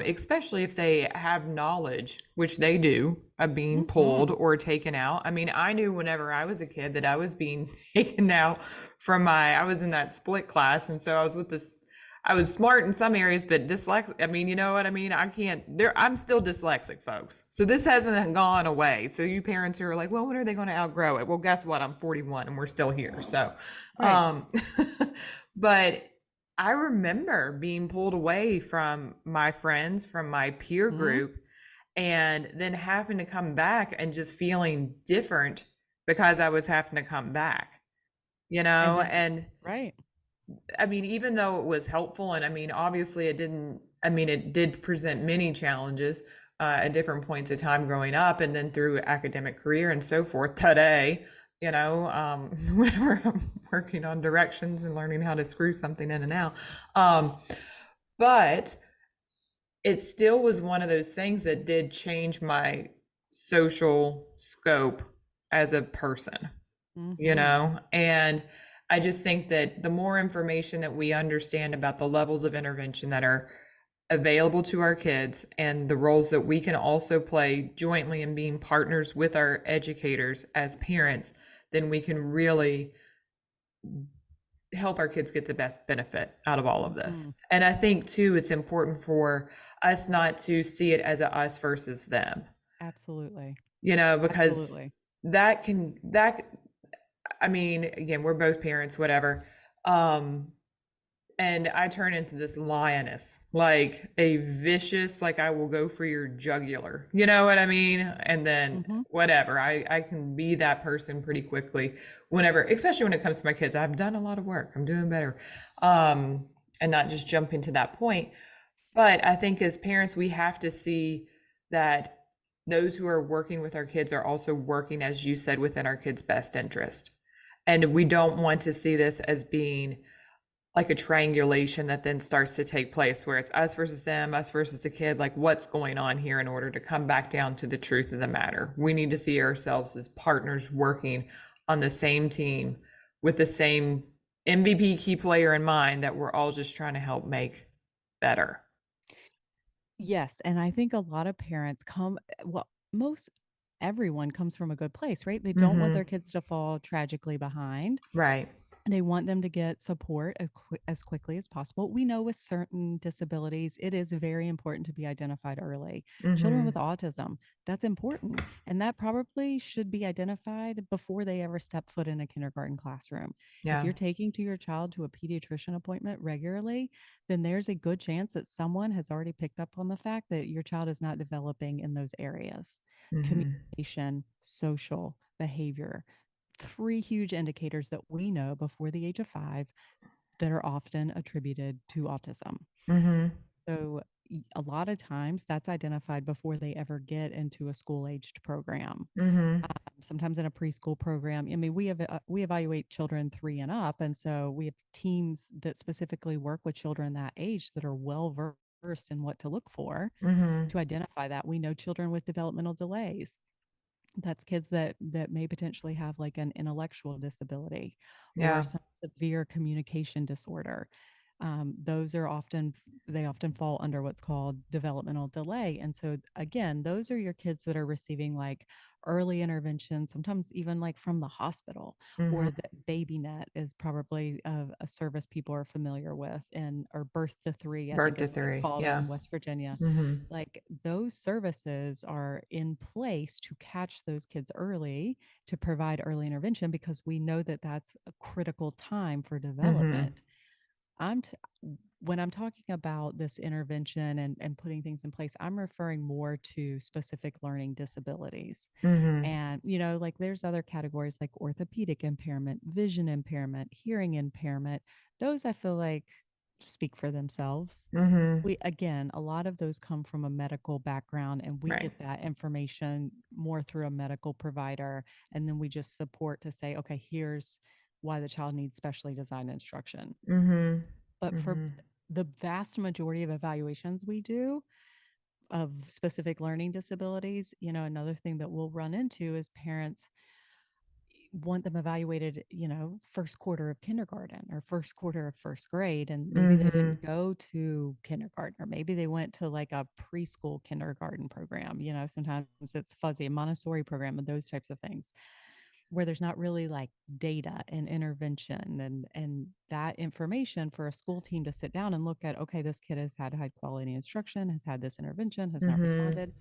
B: especially if they have knowledge, which they do, of being
A: Mm-hmm.
B: pulled or taken out. I mean, I knew whenever I was a kid that I was being taken out I was in that split class. And so I was with this, I was smart in some areas, but dyslexic. I mean, you know what I mean? I'm still dyslexic, folks. So this hasn't gone away. So you parents who are like, well, when are they going to outgrow it? Well, guess what? I'm 41 and we're still here. So,
A: Right.
B: um, but I remember being pulled away from my friends, from my peer
A: Mm-hmm.
B: group, and then having to come back and just feeling different because I was having to come back,
A: And then,
B: and
A: right.
B: I mean, even though it was helpful, and I mean, obviously it did present many challenges at different points of time growing up and then through academic career and so forth today, whenever I'm working on directions and learning how to screw something in and out. Um, but it still was one of those things that did change my social scope as a person,
A: Mm-hmm.
B: and I just think that the more information that we understand about the levels of intervention that are available to our kids and the roles that we can also play jointly in being partners with our educators as parents, then we can really help our kids get the best benefit out of all of this.
A: Mm-hmm.
B: And I think too, it's important for us not to see it as a us versus them,
A: Absolutely.
B: because
A: Absolutely.
B: that I mean, again, we're both parents, whatever. Um, and I turn into this lioness, like a vicious, like I will go for your jugular. You know what I mean? And then
A: Mm-hmm.
B: whatever. I can be that person pretty quickly whenever, especially when it comes to my kids. I've done a lot of work. I'm doing better. And not just jumping to that point. But I think as parents, we have to see that those who are working with our kids are also working, as you said, within our kids' best interest. And we don't want to see this as being like a triangulation that then starts to take place where it's us versus them, us versus the kid. Like, what's going on here in order to come back down to the truth of the matter? We need to see ourselves as partners working on the same team with the same MVP key player in mind that we're all just trying to help make better.
A: Yes, and I think a lot of parents well, most everyone comes from a good place, right? They don't want
B: Mm-hmm.
A: their kids to fall tragically behind.
B: Right.
A: They want them to get support as quickly as possible. We know with certain disabilities, it is very important to be identified early. Children
B: Mm-hmm.
A: with autism, that's important. And that probably should be identified before they ever step foot in a kindergarten classroom. If
B: Yeah.
A: you're taking to your child to a pediatrician appointment regularly, then there's a good chance that someone has already picked up on the fact that your child is not developing in those areas:
B: Mm-hmm.
A: communication, social, behavior. Three huge indicators that we know before the age of 5 that are often attributed to autism.
B: Mm-hmm.
A: So, a lot of times that's identified before they ever get into a school aged program.
B: Mm-hmm.
A: Sometimes in a preschool program. I mean, we evaluate children 3 and up, and so we have teams that specifically work with children that age that are well versed in what to look for
B: Mm-hmm.
A: to identify that. We know children with developmental delays. That's kids that may potentially have like an intellectual disability or
B: Yeah.
A: some severe communication disorder. Those are often they often fall under what's called developmental delay. And so again, those are your kids that are receiving like early intervention, sometimes even like from the hospital,
B: Mm-hmm.
A: or the baby net is probably a service people are familiar with, and or birth to three, I
B: Birth
A: think
B: to
A: is what it's
B: three.
A: called
B: Yeah.
A: in West Virginia.
B: Mm-hmm.
A: Like those services are in place to catch those kids early, to provide early intervention, because we know that that's a critical time for
B: Mm-hmm.
A: development. I'm t- when I'm talking about this intervention and putting things in place, I'm referring more to specific learning disabilities.
B: Mm-hmm.
A: And, like there's other categories like orthopedic impairment, vision impairment, hearing impairment. Those I feel like speak for themselves.
B: Mm-hmm.
A: Again, a lot of those come from a medical background, and we
B: Right.
A: get that information more through a medical provider. And then we just support to say, okay, here's why the child needs specially designed instruction.
B: Mm-hmm.
A: But for
B: Mm-hmm.
A: the vast majority of evaluations we do of specific learning disabilities, another thing that we'll run into is parents want them evaluated, first quarter of kindergarten or first quarter of first grade. And maybe they
B: Mm-hmm.
A: didn't go to kindergarten, or maybe they went to like a preschool kindergarten program. Sometimes it's fuzzy, a Montessori program, and those types of things where there's not really like data and intervention and that information for a school team to sit down and look at. Okay, this kid has had high quality instruction, has had this intervention, has not
B: Mm-hmm.
A: responded.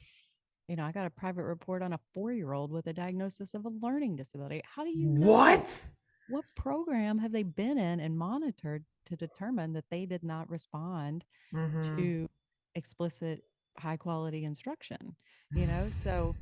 A: I got a private report on a 4-year-old with a diagnosis of a learning disability. How do you know?
B: What?
A: What program have they been in and monitored to determine that they did not respond
B: Mm-hmm.
A: to explicit high quality instruction? So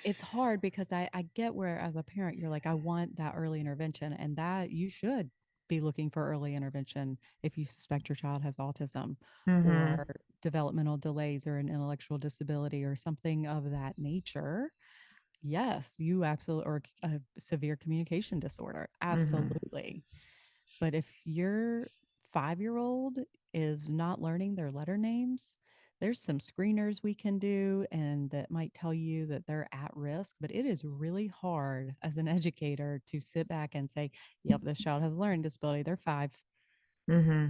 A: it's hard because I get where, as a parent, you're like, I want that early intervention, and that you should be looking for early intervention if you suspect your child has autism
B: Mm-hmm.
A: or developmental delays or an intellectual disability or something of that nature. Yes, you absolutely, or a severe communication disorder.
B: Mm-hmm.
A: Absolutely. But if your 5-year-old is not learning their letter names, there's some screeners we can do and that might tell you that they're at risk. But it is really hard as an educator to sit back and say, yep, this child has a learning disability. They're 5.
B: Mm-hmm.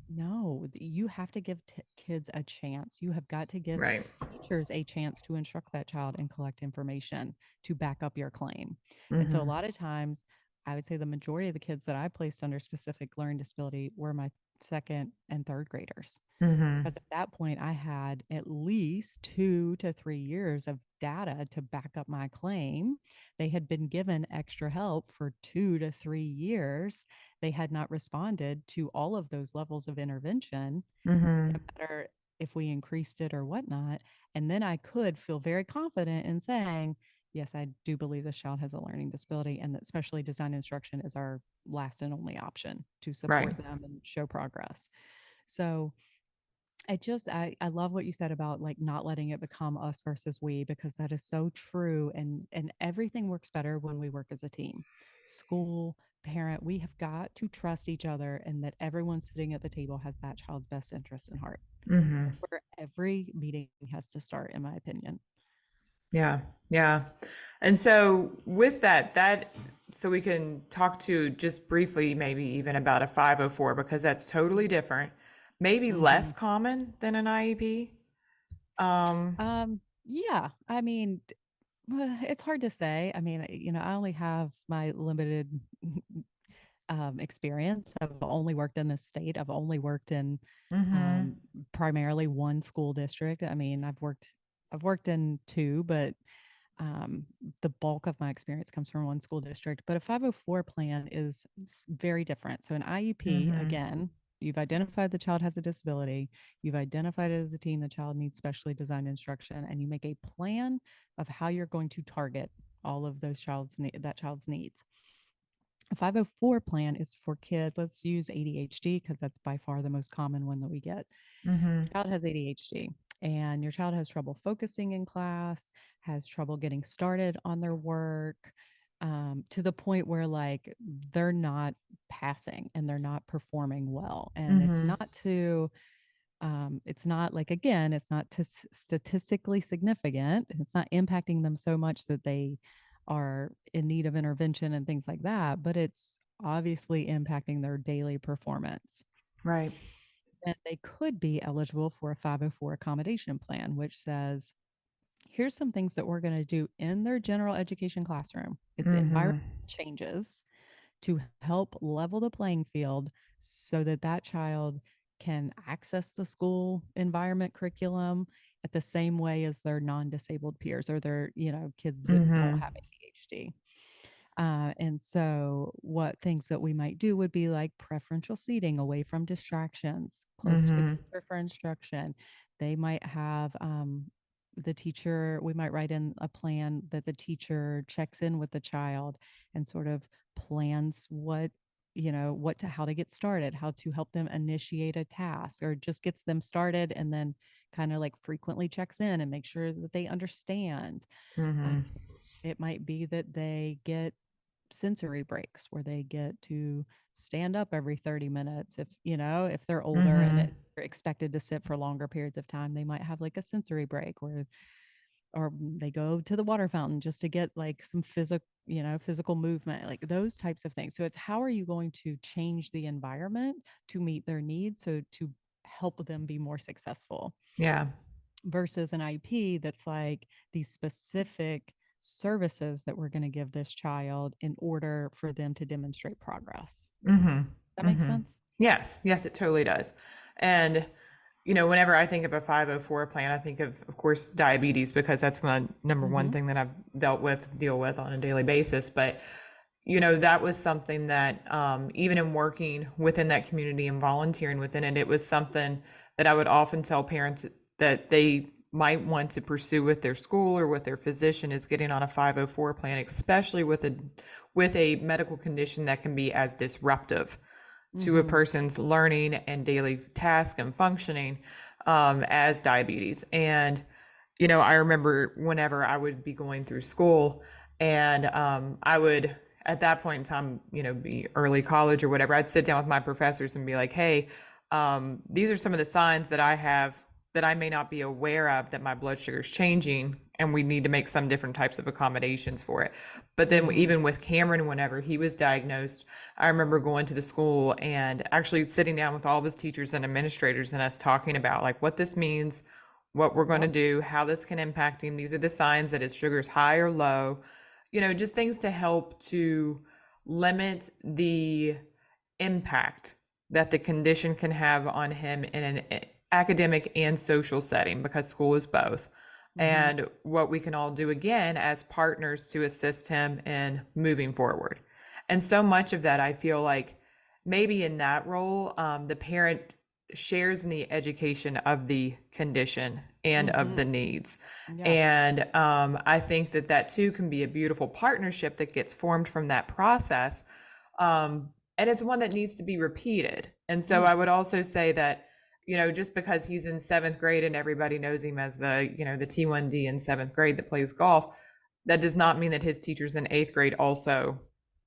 A: No, you have to give kids a chance. You have got to give
B: Right.
A: teachers a chance to instruct that child and collect information to back up your claim. And so, a
B: Mm-hmm.
A: lot of times, I would say the majority of the kids that I placed under specific learning disability were my second and third graders.
B: Mm-hmm.
A: Because at that point, I had at least 2 to 3 years of data to back up my claim. They had been given extra help for 2 to 3 years. They had not responded to all of those levels of intervention,
B: Mm-hmm.
A: no matter if we increased it or whatnot. And then I could feel very confident in saying, yes, I do believe this child has a learning disability, and that specially designed instruction is our last and only option to
B: Right.
A: support them and show progress. So, I love what you said about like not letting it become us versus we, because that is so true, and everything works better when we work as a team. School, parent, we have got to trust each other, and that everyone sitting at the table has that child's best interest in heart.
B: Mm-hmm.
A: That's where every meeting has to start, in my opinion.
B: Yeah. Yeah. And so with that, so we can talk to just briefly, maybe even about a 504, because that's totally different, maybe less
A: Mhm.
B: common than an IEP.
A: Yeah, I mean, it's hard to say. I mean, I only have my limited experience. I've only worked in this state. I've only worked in
B: Mm-hmm.
A: um, primarily one school district. I mean, I've worked in two, but um, the bulk of my experience comes from one school district. But a 504 plan is very different. So an IEP,
B: Mm-hmm.
A: again, you've identified the child has a disability, you've identified it as a teen the child needs specially designed instruction, and you make a plan of how you're going to target all of that child's needs. A 504 plan is for kids. Let's use ADHD because that's by far the most common one that we get.
B: Mm-hmm.
A: Child has ADHD and your child has trouble focusing in class, has trouble getting started on their work, to the point where like they're not passing and they're not performing well. And
B: Mm-hmm.
A: it's not like, again, it's not statistically significant. It's not impacting them so much that they are in need of intervention and things like that, but it's obviously impacting their daily performance.
B: Right.
A: And they could be eligible for a 504 accommodation plan, which says, here's some things that we're going to do in their general education classroom. It's environment
B: Mm-hmm.
A: changes to help level the playing field so that that child can access the school environment curriculum at the same way as their non-disabled peers or their, kids that don't
B: Mm-hmm.
A: have ADHD. And so, what things that we might do would be like preferential seating away from distractions, close to a
B: Mm-hmm.
A: teacher for instruction. They might have the teacher, we might write in a plan that the teacher checks in with the child and sort of plans how to get started, how to help them initiate a task, or just gets them started and then kind of like frequently checks in and make sure that they understand. Uh,
B: Mm-hmm.
A: it might be that they get sensory breaks where they get to stand up every 30 minutes. If they're older and
B: Mm-hmm.
A: they're expected to sit for longer periods of time, they might have like a sensory break where or they go to the water fountain just to get like some physical movement, like those types of things. So it's, how are you going to change the environment to meet their needs, so to help them be more successful,
B: Yeah.
A: versus an IP that's like these specific services that we're going to give this child in order for them to demonstrate progress.
B: Mm-hmm.
A: That makes
B: Mm-hmm.
A: sense?
B: Yes. Yes, it totally does. And whenever I think of a 504 plan, I think of course, diabetes, because that's my number one
A: Mm-hmm.
B: thing that I've deal with on a daily basis. But, that was something that, even in working within that community and volunteering within it, it was something that I would often tell parents that they might want to pursue with their school or with their physician, is getting on a 504 plan, especially with a medical condition that can be as disruptive to a
A: Mm-hmm.
B: person's learning and daily task and functioning, as diabetes. And, I remember whenever I would be going through school and, I would, at that point in time, be early college or whatever, I'd sit down with my professors and be like, hey, these are some of the signs that I have that I may not be aware of, that my blood sugar is changing, and we need to make some different types of accommodations for it. But then,
A: Mm-hmm.
B: even with Cameron, whenever he was diagnosed, I remember going to the school and actually sitting down with all of his teachers and administrators and us talking about like what this means, what we're going to
A: Yep.
B: do, how this can impact him. These are the signs that his sugar's high or low, just things to help to limit the impact that the condition can have on him in an academic and social setting, because school is both.
A: Mm-hmm.
B: And what we can all do again as partners to assist him in moving forward. And so much of that, I feel like maybe in that role, the parent shares in the education of the condition and of
A: Mm-hmm.
B: the needs.
A: Yeah.
B: And I think that that too can be a beautiful partnership that gets formed from that process. And it's one that needs to be repeated. And so
A: Mm.
B: I would also say that, just because he's in seventh grade and everybody knows him as the T1D in seventh grade that plays golf, that does not mean that his teachers in eighth grade also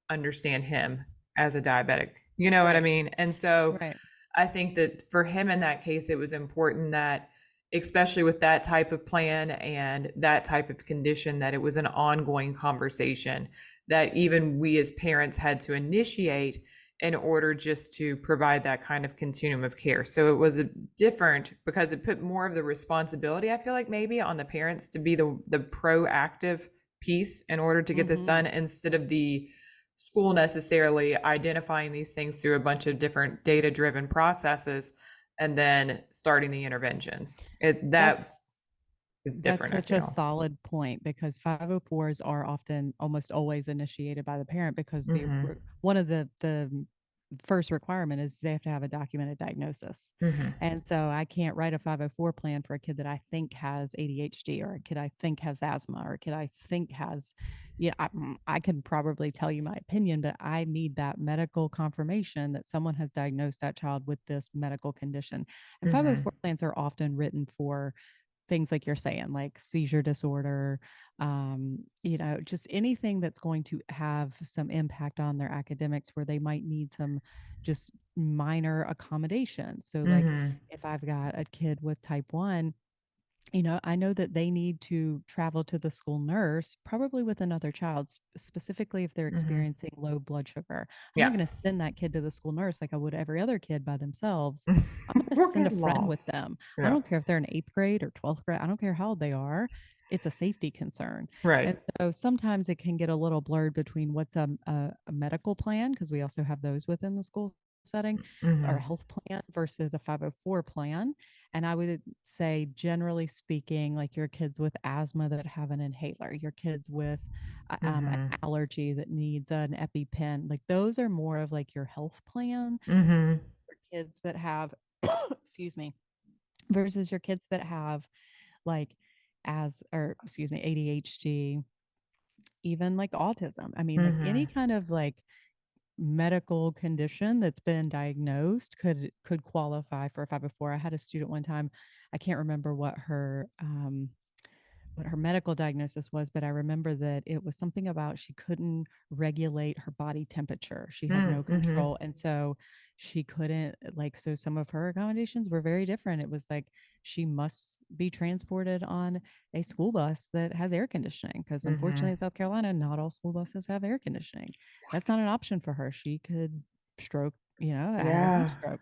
B: understand him as a diabetic. You know what I
A: Right.
B: mean? And so
A: Right.
B: I think that for him in that case, it was important that, especially with that type of plan and that type of condition, that it was an ongoing conversation that even we as parents had to initiate in order just to provide that kind of continuum of care. So it was a different because it put more of the responsibility, I feel like maybe on the parents to be the proactive piece in order to get this
A: Mhm.
B: done instead of the school necessarily identifying these things through a bunch of different data driven processes and then starting the interventions. It that
A: That's
B: is
A: That's
B: different, I
A: such a
B: feel.
A: solid point because 504s are often almost always initiated by the parent because
B: Mhm.
A: one of the first requirement is they have to have a documented diagnosis.
B: Mhm.
A: And so I can't write a 504 plan for a kid that I think has ADHD or a kid I think has asthma or a kid I think has, yeah, I can probably tell you my opinion, but I need that medical confirmation that someone has diagnosed that child with this medical condition. And
B: Mhm.
A: 504 plans are often written for things like you're saying, like seizure disorder, just anything that's going to have some impact on their academics where they might need some just minor accommodation. So, like
B: Mhm.
A: if I've got a kid with type 1, I know that they need to travel to the school nurse, probably with another child, specifically if they're
B: Mhm.
A: experiencing low blood sugar. I'm not
B: Yeah.
A: going to send that kid to the school nurse like I would every other kid by themselves. I'm going to
B: We'll
A: send a
B: get
A: friend with
B: lost.
A: them. I
B: Yeah.
A: don't care if they're in eighth grade or 12th grade. I don't care how old they are. It's a safety concern.
B: Right.
A: And so sometimes it can get a little blurred between what's a medical plan, because we also have those within the school setting, or a
B: Mhm.
A: health plan versus a 504 plan. And I would say, generally speaking, like your kids with asthma that have an inhaler, your kids with an
B: Mhm.
A: allergy that needs an EpiPen, like those are more of like your health plan
B: Mhm.
A: for kids that have, excuse me, versus your kids that have like ADHD, even like autism. I mean, like any
B: Mhm.
A: kind of like medical condition that's been diagnosed could qualify for a 504. I had a student one time, I can't remember what her medical diagnosis was, but I remember that it was something about she couldn't regulate her body temperature. She had no
B: Mhm.
A: control. And so she couldn't, like, so some of her accommodations were very different. It was like she must be transported on a school bus that has air conditioning because unfortunately
B: Mhm.
A: in South Carolina, not all school buses have air conditioning. That's not an option for her. She could stroke, have a heat
B: Yeah.
A: stroke.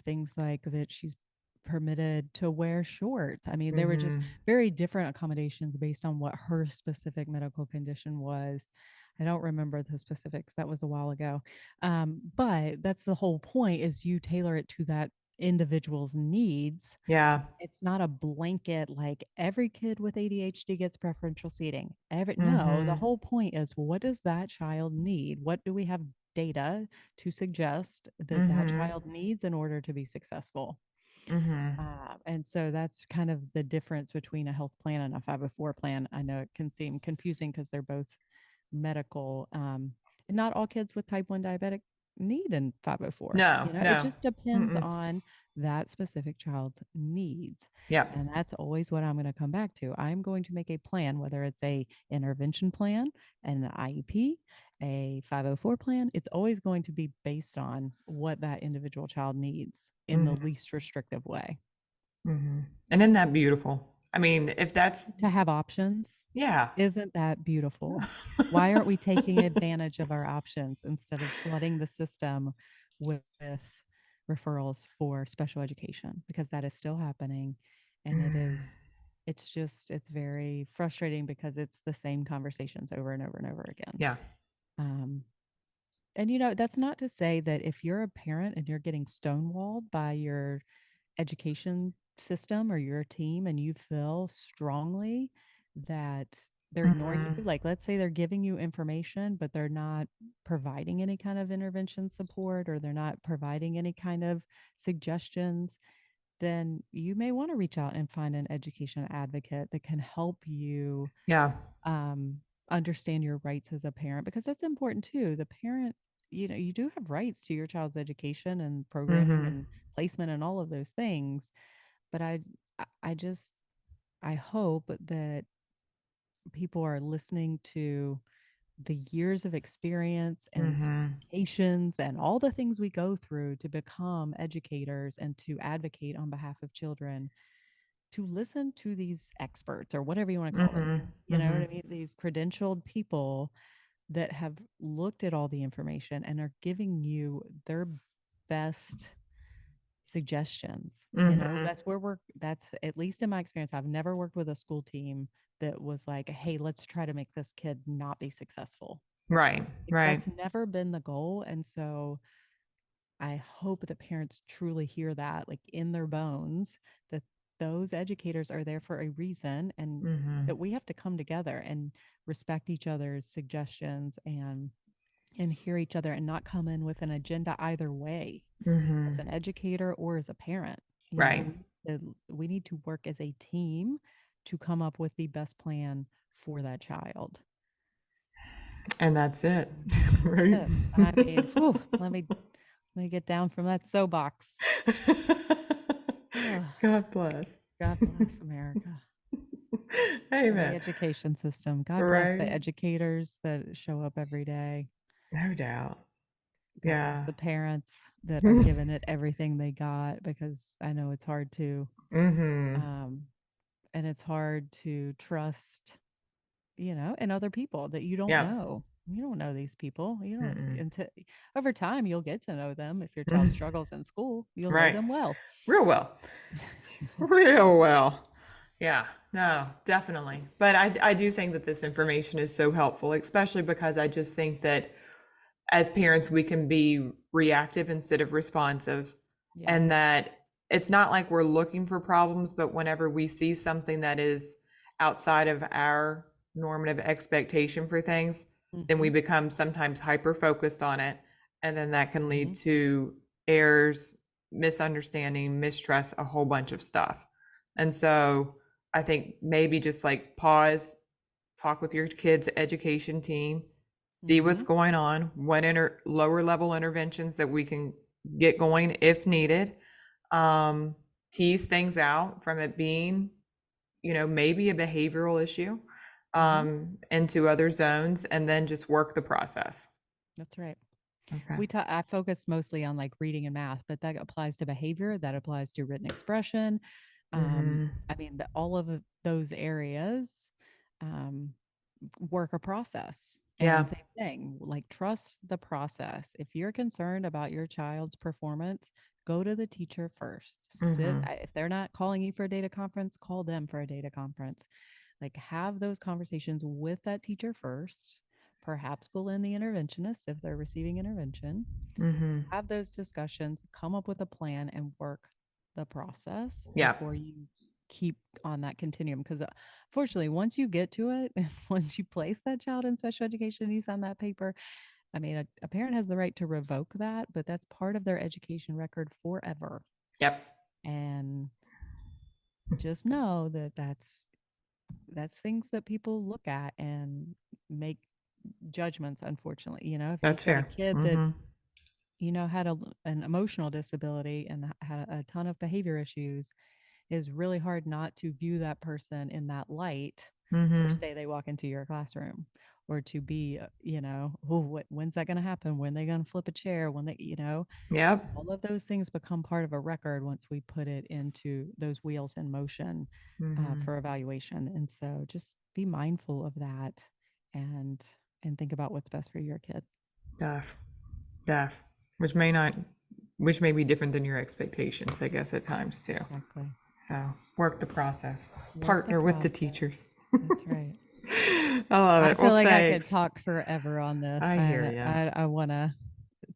A: Things like that she's permitted to wear shorts. I mean, they were just
B: Mhm.
A: very different accommodations based on what her specific medical condition was. I don't remember the specifics. That was a while ago. But that's the whole point is you tailor it to that individual's needs.
B: Yeah.
A: It's not a blanket like every kid with ADHD gets preferential seating. No, the
B: Mhm.
A: whole point is what does that child need? What do we have data to suggest that that
B: Mhm.
A: child needs in order to be successful?
B: Mhm.
A: And so that's kind of the difference between a health plan and a 504 plan. I know it can seem confusing because they're both medical. And not all kids with type 1 diabetic need a 504.
B: No,
A: It
B: no.
A: just depends
B: Mm-mm.
A: on that specific child's needs.
B: Yeah.
A: And that's always what I'm going to come back to. I'm going to make a plan, whether it's a intervention plan, an IEP, a 504 plan. It's always going to be based on what that individual child needs in the
B: Mhm.
A: least restrictive way.
B: Mhm. And isn't that beautiful? I mean, if that's
A: To have options,
B: yeah.
A: isn't that beautiful? Why aren't we taking advantage of our options instead of flooding the system with referrals for special education? Because that is still happening. And it's very frustrating because it's the same conversations over and over and over again.
B: Yeah.
A: Um, and that's not to say that if you're a parent and you're getting stonewalled by your education system or your team and you feel strongly that they're ignoring you,
B: Mhm.
A: like let's say they're giving you information but they're not providing any kind of intervention support or they're not providing any kind of suggestions, then you may want to reach out and find an education advocate that can help you
B: Yeah.
A: um, understand your rights as a parent, because that's important too. The parent, you do have rights to your child's education and programming
B: Mhm.
A: and placement and all of those things. But I just, I hope that people are listening to the years of experience and
B: Mhm.
A: certifications and all the things we go through to become educators and to advocate on behalf of children, to listen to these experts or whatever you want to call them.
B: Mhm.
A: You know what I
B: Mhm.
A: mean? These credentialed people that have looked at all the information and are giving you their best suggestions. You know,
B: Mhm.
A: that's where that's at least in my experience, I've never worked with a school team that was like, hey, let's try to make this kid not be successful.
B: Right.
A: Like,
B: Right.
A: that's never been the goal. And so I hope that parents truly hear that, like in their bones, that those educators are there for a reason and
B: Mhm.
A: that we have to come together and respect each other's suggestions and hear each other and not come in with an agenda either way as
B: Mhm.
A: an educator or as a parent. You know,
B: Right.
A: we need to work as a team to come up with the best plan for that child.
B: And that's it.
A: And
B: Right.
A: that's it. I mean, whew, let me get down from that soapbox. Oh,
B: God bless.
A: God bless America and the
B: Amen.
A: education system. God bless the
B: Right.
A: educators that show up every day.
B: No doubt.
A: God bless
B: Yeah.
A: the parents that are giving it everything they got because I know it's hard to.
B: Mhm.
A: Um, and it's hard to trust, and other people that you don't
B: Yeah.
A: know. You don't know these people. You don't
B: Mm-mm.
A: until over time you'll get to know them. If your child
B: Mhm.
A: struggles in school, you'll know
B: Right.
A: them well.
B: Real well. Real well. Yeah. No, definitely. But I do think that this information is so helpful, especially because I just think that as parents, we can be reactive instead of responsive.
A: Yeah.
B: And that it's not like we're looking for problems, but whenever we see something that is outside of our normative expectation for things, then we
A: Mhm.
B: become sometimes hyper focused on it. And then that can lead
A: Mhm.
B: to errors, misunderstanding, mistrust, a whole bunch of stuff. And so I think maybe just like pause, talk with your kids' education team, see what's
A: Mhm.
B: going on, what lower level interventions that we can get going if needed. Um, Tease things out from it being, maybe a behavioral issue,
A: Mhm.
B: into other zones, and then just work the process.
A: That's right.
B: Okay.
A: I focus mostly on like reading and math, but that applies to behavior, that applies to written expression.
B: Mm-hmm.
A: I mean, all of those areas um, work a process. And
B: Yeah.
A: same thing, like trust the process. If you're concerned about your child's performance, go to the teacher first.
B: Mm-hmm.
A: If they're not calling you for a data conference, call them for a data conference. Like have those conversations with that teacher first. Perhaps pull in the interventionist if they're receiving intervention.
B: Mm-hmm.
A: Have those discussions, come up with a plan, and work the process
B: Yeah.
A: before you keep on that continuum. Because fortunately, once you get to it, once you place that child in special education, you sign that paper. I mean, a parent has the right to revoke that, but that's part of their education record forever.
B: Yep.
A: And just know that that's things that people look at and make judgments. Unfortunately, if you've
B: That's
A: got a
B: fair.
A: kid that
B: Mm-hmm.
A: had an emotional disability and had a ton of behavior issues, is really hard not to view that person in that light
B: Mm-hmm.
A: first day they walk into your classroom, or to be, oh, when's that going to happen? When they going to flip a chair? When they,
B: Yep.
A: all of those things become part of a record once we put it into those wheels in motion
B: Mm-hmm.
A: for evaluation. And so just be mindful of that and think about what's best for your kid.
B: Def. Def. Which may not, which may be different than your expectations, I guess, at times too.
A: Exactly.
B: So work the process.
A: Work the
B: Partner with the
A: process.
B: teachers.
A: That's right.
B: I love
A: I
B: it.
A: feel
B: Well,
A: like I could
B: thanks.
A: talk forever on this,
B: I hear
A: and
B: you.
A: I want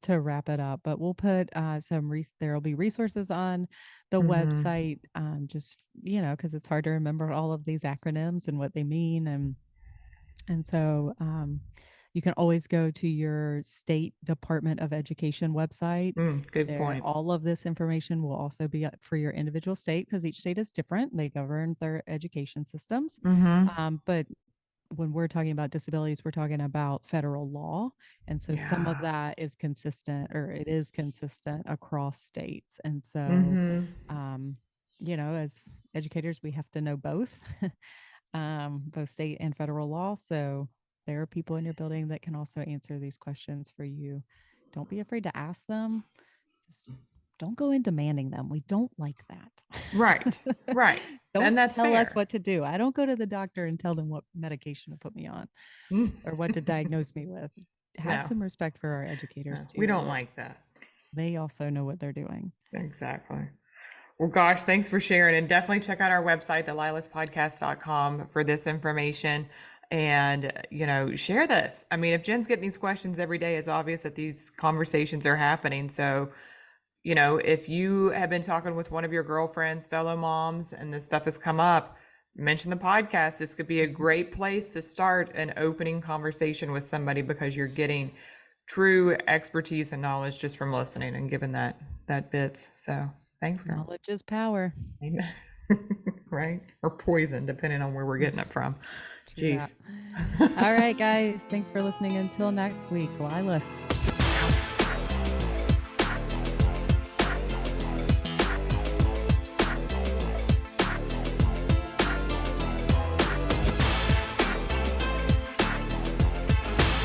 A: to wrap it up, but we'll put there'll be resources on the
B: Mm-hmm.
A: website, just because it's hard to remember all of these acronyms and what they mean, and so you can always go to your state Department of Education website.
B: Good
A: There,
B: point.
A: all of this information will also be up for your individual state because each state is different. They govern their education systems,
B: Mm-hmm.
A: but when we're talking about disabilities, we're talking about federal law. And so some of
B: Yeah.
A: that is consistent, or it is consistent across states. And so,
B: Mm-hmm.
A: um, as educators, we have to know both, both state and federal law. So there are people in your building that can also answer these questions for you. Don't be afraid to ask them. Just don't go in demanding them. We don't like
B: Right.
A: that.
B: Right.
A: Don't
B: And that's
A: tell us
B: fair.
A: what to do. I don't go to the doctor and tell them what medication to put me on or what to diagnose me with. Have
B: No,
A: some respect for our educators
B: no, we
A: too.
B: don't like that.
A: They also know what they're doing.
B: Exactly. Well, gosh, thanks for sharing. And definitely check out our website, thelylaspodcast.com, for this information. And, share this. I mean, if Jen's getting these questions every day, it's obvious that these conversations are happening. So, if you have been talking with one of your girlfriends, fellow moms, and this stuff has come up, mention the podcast. This could be a
A: Mhm.
B: great place to start an opening conversation with somebody because you're getting true expertise and knowledge just from listening and giving that bits. So thanks, girl.
A: Knowledge is power.
B: Amen. Right? Or poison, depending on where we're getting it from.
A: True that.
B: Jeez.
A: All right, guys. Thanks for listening. Until next week, LYLAS.